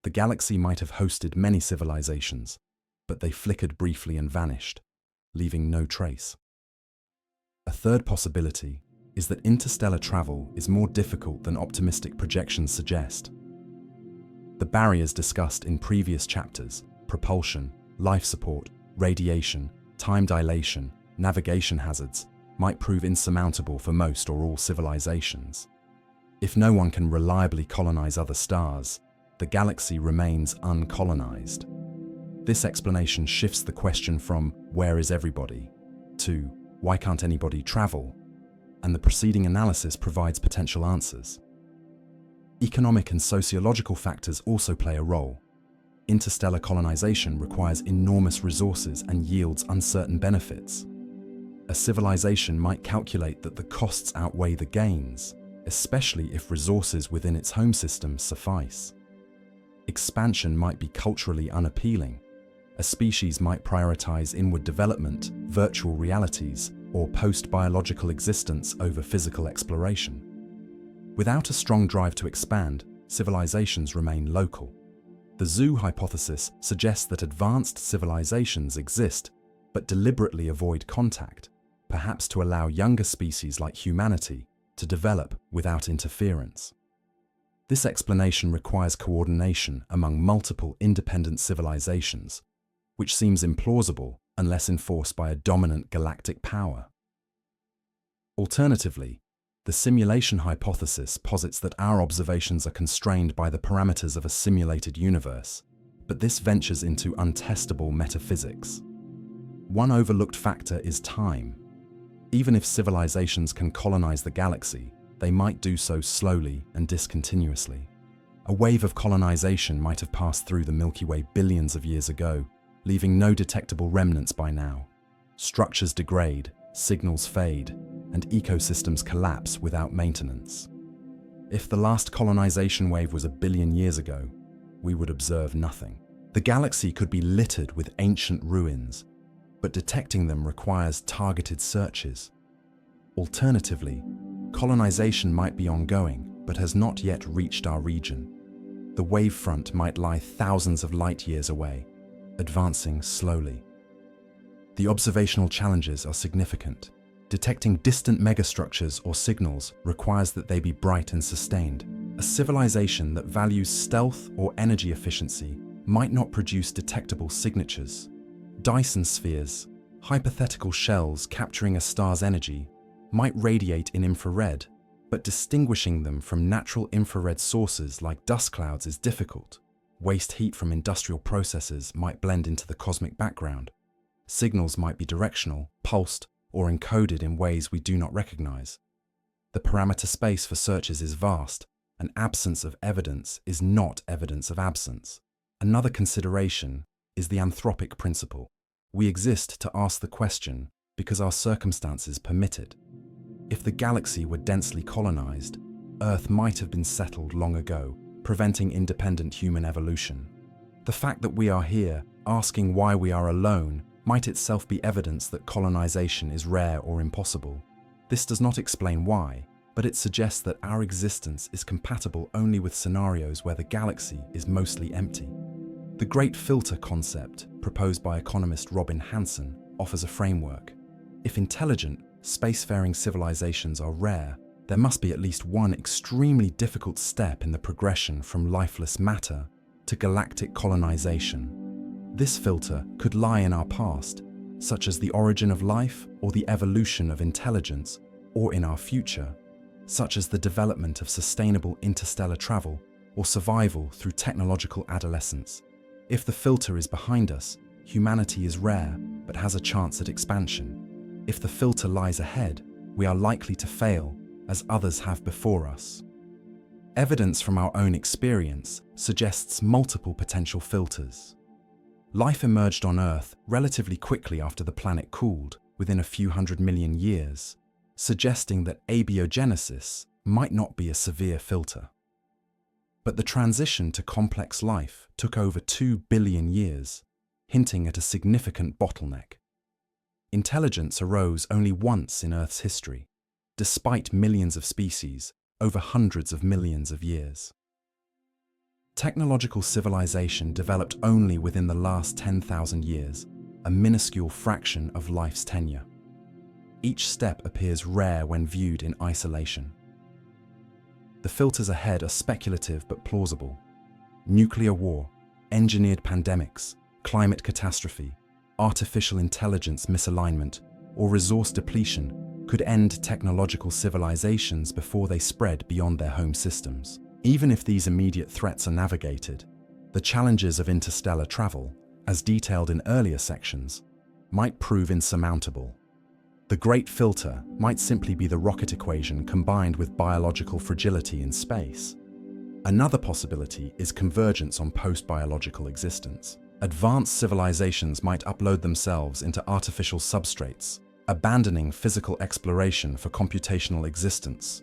The galaxy might have hosted many civilizations, but they flickered briefly and vanished, leaving no trace. A third possibility is that interstellar travel is more difficult than optimistic projections suggest. The barriers discussed in previous chapters, propulsion, life support, radiation, time dilation, navigation hazards, might prove insurmountable for most or all civilizations. If no one can reliably colonize other stars, the galaxy remains uncolonized. This explanation shifts the question from "where is everybody?" to "why can't anybody travel?" and the preceding analysis provides potential answers. Economic and sociological factors also play a role. Interstellar colonization requires enormous resources and yields uncertain benefits. A civilization might calculate that the costs outweigh the gains, especially if resources within its home system suffice. Expansion might be culturally unappealing. A species might prioritize inward development, virtual realities, or post-biological existence over physical exploration. Without a strong drive to expand, civilizations remain local. The zoo hypothesis suggests that advanced civilizations exist, but deliberately avoid contact, perhaps to allow younger species like humanity to develop without interference. This explanation requires coordination among multiple independent civilizations, which seems implausible unless enforced by a dominant galactic power. Alternatively, the simulation hypothesis posits that our observations are constrained by the parameters of a simulated universe, but this ventures into untestable metaphysics. One overlooked factor is time. Even if civilizations can colonize the galaxy, they might do so slowly and discontinuously. A wave of colonization might have passed through the Milky Way billions of years ago, leaving no detectable remnants by now. Structures degrade, signals fade, and ecosystems collapse without maintenance. If the last colonization wave was 1 billion years ago, we would observe nothing. The galaxy could be littered with ancient ruins, but detecting them requires targeted searches. Alternatively, colonization might be ongoing, but has not yet reached our region. The wavefront might lie thousands of light years away, advancing slowly. The observational challenges are significant. Detecting distant megastructures or signals requires that they be bright and sustained. A civilization that values stealth or energy efficiency might not produce detectable signatures. Dyson spheres, hypothetical shells capturing a star's energy, might radiate in infrared, but distinguishing them from natural infrared sources like dust clouds is difficult. Waste heat from industrial processes might blend into the cosmic background. Signals might be directional, pulsed, or encoded in ways we do not recognize. The parameter space for searches is vast, and absence of evidence is not evidence of absence. Another consideration is the anthropic principle. We exist to ask the question because our circumstances permit it. If the galaxy were densely colonized, Earth might have been settled long ago, preventing independent human evolution. The fact that we are here, asking why we are alone, might itself be evidence that colonization is rare or impossible. This does not explain why, but it suggests that our existence is compatible only with scenarios where the galaxy is mostly empty. The Great Filter concept, proposed by economist Robin Hanson, offers a framework. If intelligent, spacefaring civilizations are rare, there must be at least one extremely difficult step in the progression from lifeless matter to galactic colonization. This filter could lie in our past, such as the origin of life or the evolution of intelligence, or in our future, such as the development of sustainable interstellar travel or survival through technological adolescence. If the filter is behind us, humanity is rare but has a chance at expansion. If the filter lies ahead, we are likely to fail, as others have before us. Evidence from our own experience suggests multiple potential filters. Life emerged on Earth relatively quickly after the planet cooled, within a few 100 million years, suggesting that abiogenesis might not be a severe filter. But the transition to complex life took over 2 billion years, hinting at a significant bottleneck. Intelligence arose only once in Earth's history, despite millions of species over hundreds of millions of years. Technological civilization developed only within the last 10,000 years, a minuscule fraction of life's tenure. Each step appears rare when viewed in isolation. The filters ahead are speculative but plausible. Nuclear war, engineered pandemics, climate catastrophe, artificial intelligence misalignment, or resource depletion could end technological civilizations before they spread beyond their home systems. Even if these immediate threats are navigated, the challenges of interstellar travel, as detailed in earlier sections, might prove insurmountable. The Great Filter might simply be the rocket equation combined with biological fragility in space. Another possibility is convergence on post-biological existence. Advanced civilizations might upload themselves into artificial substrates, abandoning physical exploration for computational existence.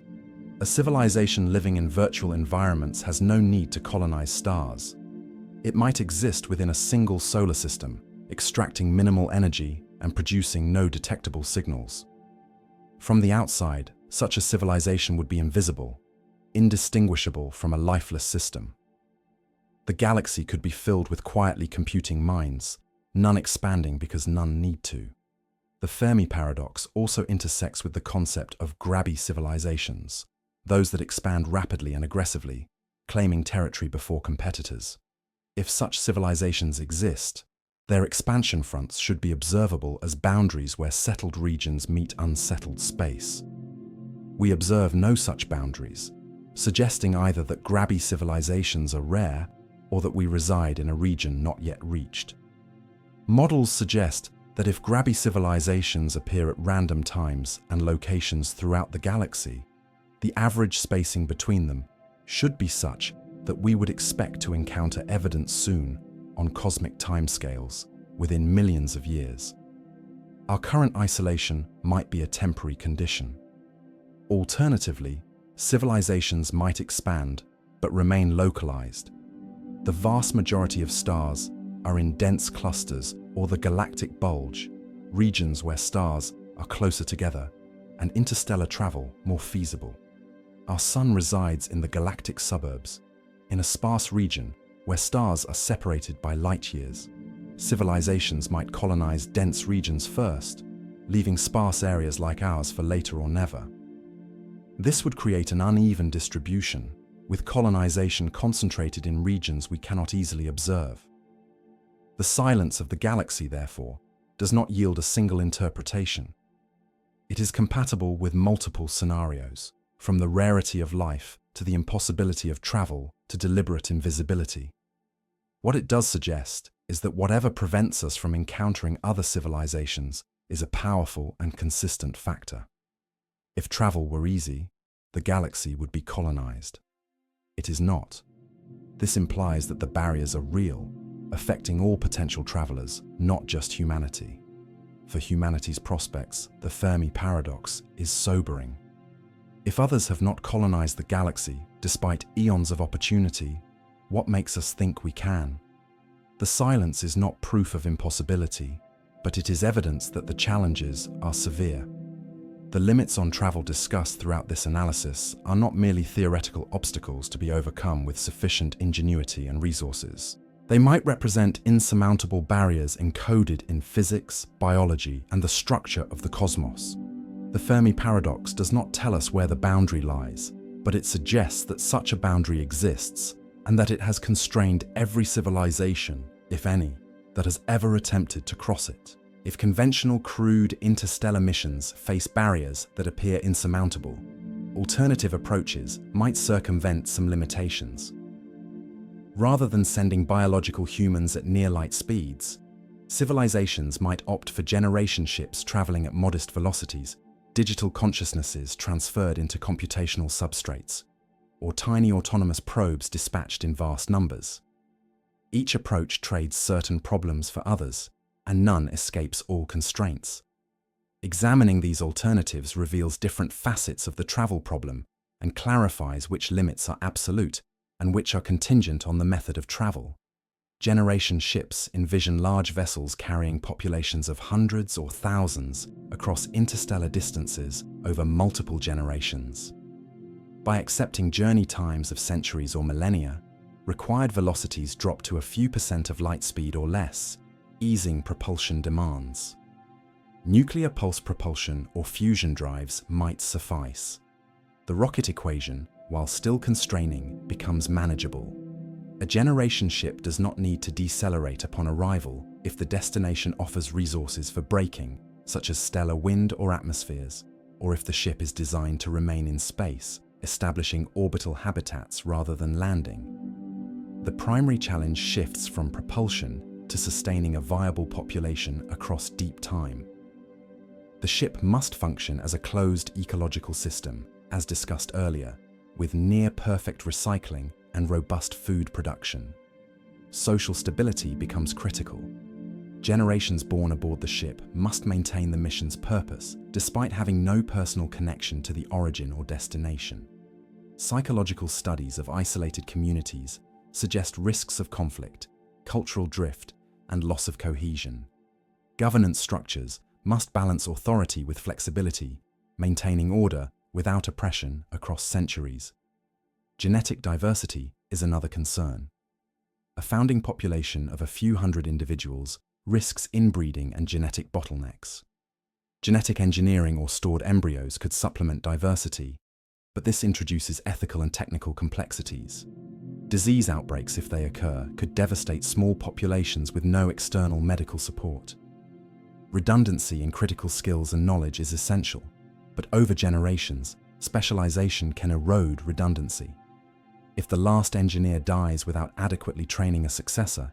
A civilization living in virtual environments has no need to colonize stars. It might exist within a single solar system, extracting minimal energy and producing no detectable signals. From the outside, such a civilization would be invisible, indistinguishable from a lifeless system. The galaxy could be filled with quietly computing minds, none expanding because none need to. The Fermi paradox also intersects with the concept of grabby civilizations, those that expand rapidly and aggressively, claiming territory before competitors. If such civilizations exist, their expansion fronts should be observable as boundaries where settled regions meet unsettled space. We observe no such boundaries, suggesting either that grabby civilizations are rare or that we reside in a region not yet reached. Models suggest that if grabby civilizations appear at random times and locations throughout the galaxy, the average spacing between them should be such that we would expect to encounter evidence soon on cosmic timescales within millions of years. Our current isolation might be a temporary condition. Alternatively, civilizations might expand but remain localized. The vast majority of stars are in dense clusters or the galactic bulge, regions where stars are closer together and interstellar travel more feasible. Our Sun resides in the galactic suburbs, in a sparse region where stars are separated by light years. Civilizations might colonize dense regions first, leaving sparse areas like ours for later or never. This would create an uneven distribution, with colonization concentrated in regions we cannot easily observe. The silence of the galaxy, therefore, does not yield a single interpretation. It is compatible with multiple scenarios, from the rarity of life to the impossibility of travel to deliberate invisibility. What it does suggest is that whatever prevents us from encountering other civilizations is a powerful and consistent factor. If travel were easy, the galaxy would be colonized. It is not. This implies that the barriers are real, affecting all potential travelers, not just humanity. For humanity's prospects, the Fermi paradox is sobering. If others have not colonized the galaxy despite eons of opportunity, what makes us think we can? The silence is not proof of impossibility, but it is evidence that the challenges are severe. The limits on travel discussed throughout this analysis are not merely theoretical obstacles to be overcome with sufficient ingenuity and resources. They might represent insurmountable barriers encoded in physics, biology, and the structure of the cosmos. The Fermi paradox does not tell us where the boundary lies, but it suggests that such a boundary exists and that it has constrained every civilization, if any, that has ever attempted to cross it. If conventional crude interstellar missions face barriers that appear insurmountable, alternative approaches might circumvent some limitations. Rather than sending biological humans at near-light speeds, civilizations might opt for generation ships traveling at modest velocities, digital consciousnesses transferred into computational substrates, or tiny autonomous probes dispatched in vast numbers. Each approach trades certain problems for others, and none escapes all constraints. Examining these alternatives reveals different facets of the travel problem and clarifies which limits are absolute and which are contingent on the method of travel. Generation ships envision large vessels carrying populations of hundreds or thousands across interstellar distances over multiple generations. By accepting journey times of centuries or millennia, required velocities drop to a few % of light speed or less, easing propulsion demands. Nuclear pulse propulsion or fusion drives might suffice. The rocket equation, while still constraining, becomes manageable. A generation ship does not need to decelerate upon arrival if the destination offers resources for braking, such as stellar wind or atmospheres, or if the ship is designed to remain in space, establishing orbital habitats rather than landing. The primary challenge shifts from propulsion to sustaining a viable population across deep time. The ship must function as a closed ecological system, as discussed earlier, with near-perfect recycling and robust food production. Social stability becomes critical. Generations born aboard the ship must maintain the mission's purpose, despite having no personal connection to the origin or destination. Psychological studies of isolated communities suggest risks of conflict, cultural drift, and loss of cohesion. Governance structures must balance authority with flexibility, maintaining order without oppression across centuries. Genetic diversity is another concern. A founding population of a few hundred individuals risks inbreeding and genetic bottlenecks. Genetic engineering or stored embryos could supplement diversity, but this introduces ethical and technical complexities. Disease outbreaks, if they occur, could devastate small populations with no external medical support. Redundancy in critical skills and knowledge is essential, but over generations, specialization can erode redundancy. If the last engineer dies without adequately training a successor,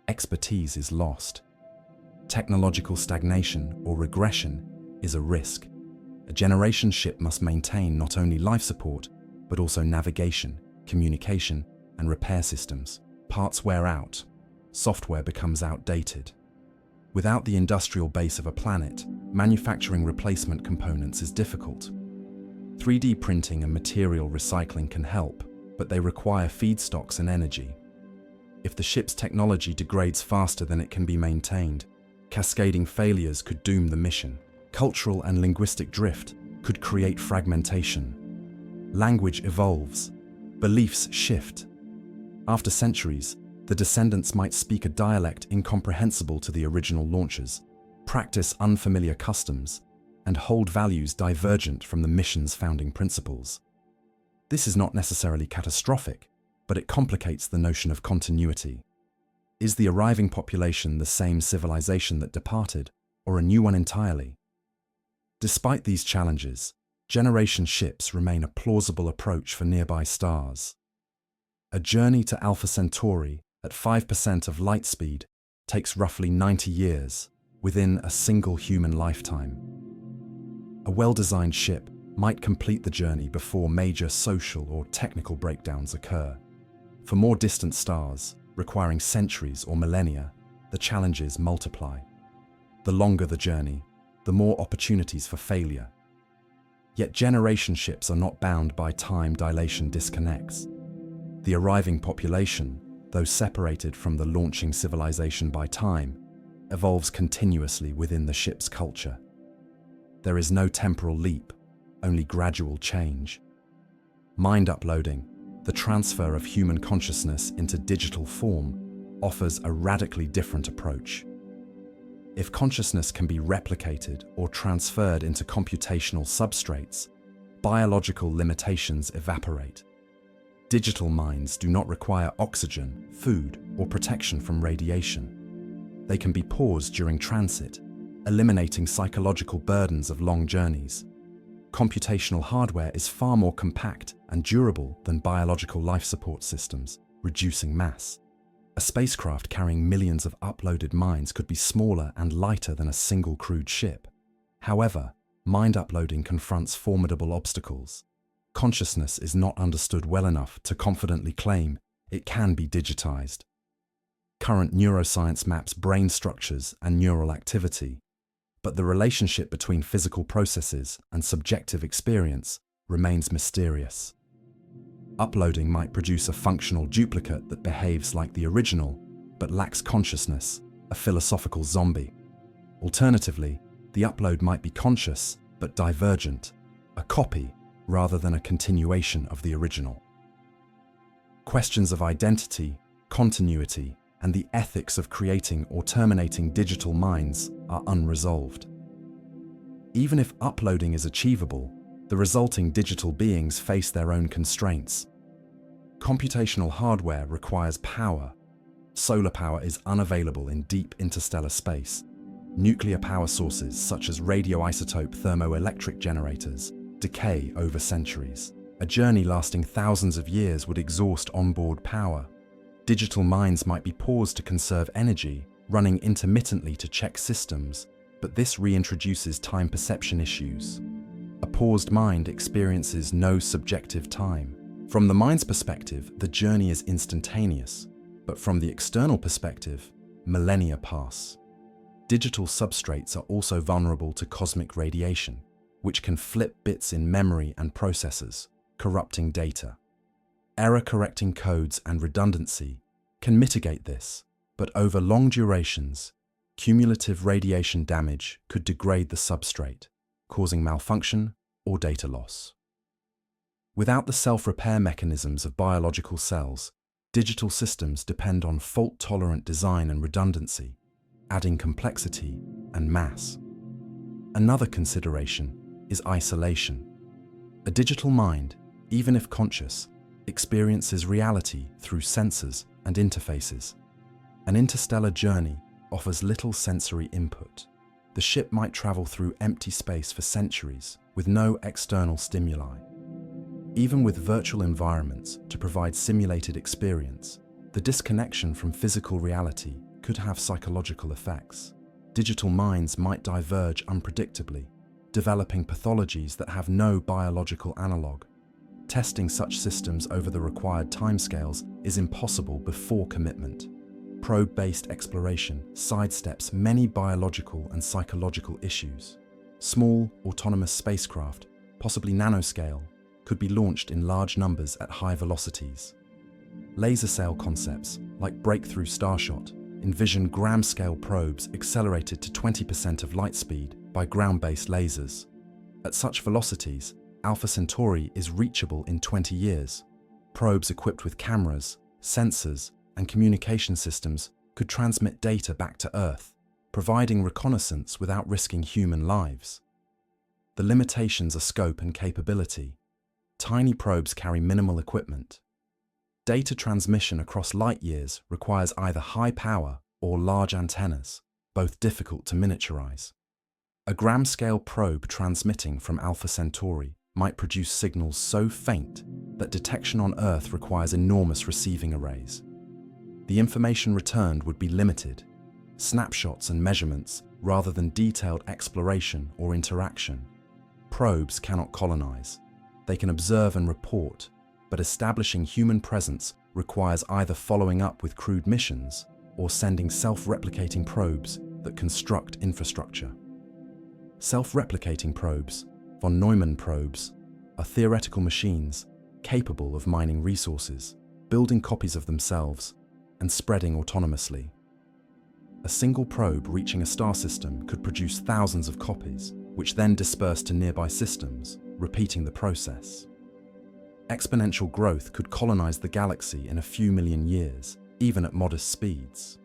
expertise is lost. Technological stagnation or regression is a risk. A generation ship must maintain not only life support, but also navigation, communication, and repair systems. Parts wear out, software becomes outdated. Without the industrial base of a planet, manufacturing replacement components is difficult. 3D printing and material recycling can help, but they require feedstocks and energy. If the ship's technology degrades faster than it can be maintained, cascading failures could doom the mission. Cultural and linguistic drift could create fragmentation. Language evolves, beliefs shift. After centuries, the descendants might speak a dialect incomprehensible to the original launchers, practice unfamiliar customs, and hold values divergent from the mission's founding principles. This is not necessarily catastrophic, but it complicates the notion of continuity. Is the arriving population the same civilization that departed, or a new one entirely? Despite these challenges, generation ships remain a plausible approach for nearby stars. A journey to Alpha Centauri at 5% of light speed takes roughly 90 years within a single human lifetime. A well-designed ship might complete the journey before major social or technical breakdowns occur. For more distant stars, requiring centuries or millennia, the challenges multiply. The longer the journey, the more opportunities for failure. Yet generation ships are not bound by time dilation disconnects. The arriving population, though separated from the launching civilization by time, evolves continuously within the ship's culture. There is no temporal leap, only gradual change. Mind uploading, the transfer of human consciousness into digital form, offers a radically different approach. If consciousness can be replicated or transferred into computational substrates, biological limitations evaporate. Digital minds do not require oxygen, food, or protection from radiation. They can be paused during transit, eliminating psychological burdens of long journeys. Computational hardware is far more compact and durable than biological life support systems, reducing mass. A spacecraft carrying millions of uploaded minds could be smaller and lighter than a single crewed ship. However, mind uploading confronts formidable obstacles. Consciousness is not understood well enough to confidently claim it can be digitized. Current neuroscience maps brain structures and neural activity, but the relationship between physical processes and subjective experience remains mysterious. Uploading might produce a functional duplicate that behaves like the original, but lacks consciousness, a philosophical zombie. Alternatively, the upload might be conscious, but divergent, a copy rather than a continuation of the original. Questions of identity, continuity, and the ethics of creating or terminating digital minds are unresolved. Even if uploading is achievable, the resulting digital beings face their own constraints. Computational hardware requires power. Solar power is unavailable in deep interstellar space. Nuclear power sources such as radioisotope thermoelectric generators decay over centuries. A journey lasting thousands of years would exhaust onboard power. Digital minds might be paused to conserve energy, running intermittently to check systems, but this reintroduces time perception issues. A paused mind experiences no subjective time. From the mind's perspective, the journey is instantaneous, but from the external perspective, millennia pass. Digital substrates are also vulnerable to cosmic radiation, which can flip bits in memory and processors, corrupting data. Error-correcting codes and redundancy can mitigate this, but over long durations, cumulative radiation damage could degrade the substrate, causing malfunction or data loss. Without the self-repair mechanisms of biological cells, digital systems depend on fault-tolerant design and redundancy, adding complexity and mass. Another consideration is isolation. A digital mind, even if conscious, experiences reality through sensors and interfaces. An interstellar journey offers little sensory input. The ship might travel through empty space for centuries with no external stimuli. Even with virtual environments to provide simulated experience, the disconnection from physical reality could have psychological effects. Digital minds might diverge unpredictably, developing pathologies that have no biological analog. Testing such systems over the required timescales is impossible before commitment. Probe-based exploration sidesteps many biological and psychological issues. Small, autonomous spacecraft, possibly nanoscale, could be launched in large numbers at high velocities. Laser sail concepts, like Breakthrough Starshot, envision gram-scale probes accelerated to 20% of light speed by ground-based lasers. At such velocities, Alpha Centauri is reachable in 20 years. Probes equipped with cameras, sensors, and communication systems could transmit data back to Earth, providing reconnaissance without risking human lives. The limitations are scope and capability. Tiny probes carry minimal equipment. Data transmission across light years requires either high power or large antennas, both difficult to miniaturize. A gram-scale probe transmitting from Alpha Centauri might produce signals so faint that detection on Earth requires enormous receiving arrays. The information returned would be limited, snapshots and measurements rather than detailed exploration or interaction. Probes cannot colonize. They can observe and report, but establishing human presence requires either following up with crewed missions or sending self-replicating probes that construct infrastructure. Self-replicating probes, von Neumann probes, are theoretical machines capable of mining resources, building copies of themselves, and spreading autonomously. A single probe reaching a star system could produce thousands of copies, which then disperse to nearby systems, repeating the process. Exponential growth could colonize the galaxy in a few million years, even at modest speeds.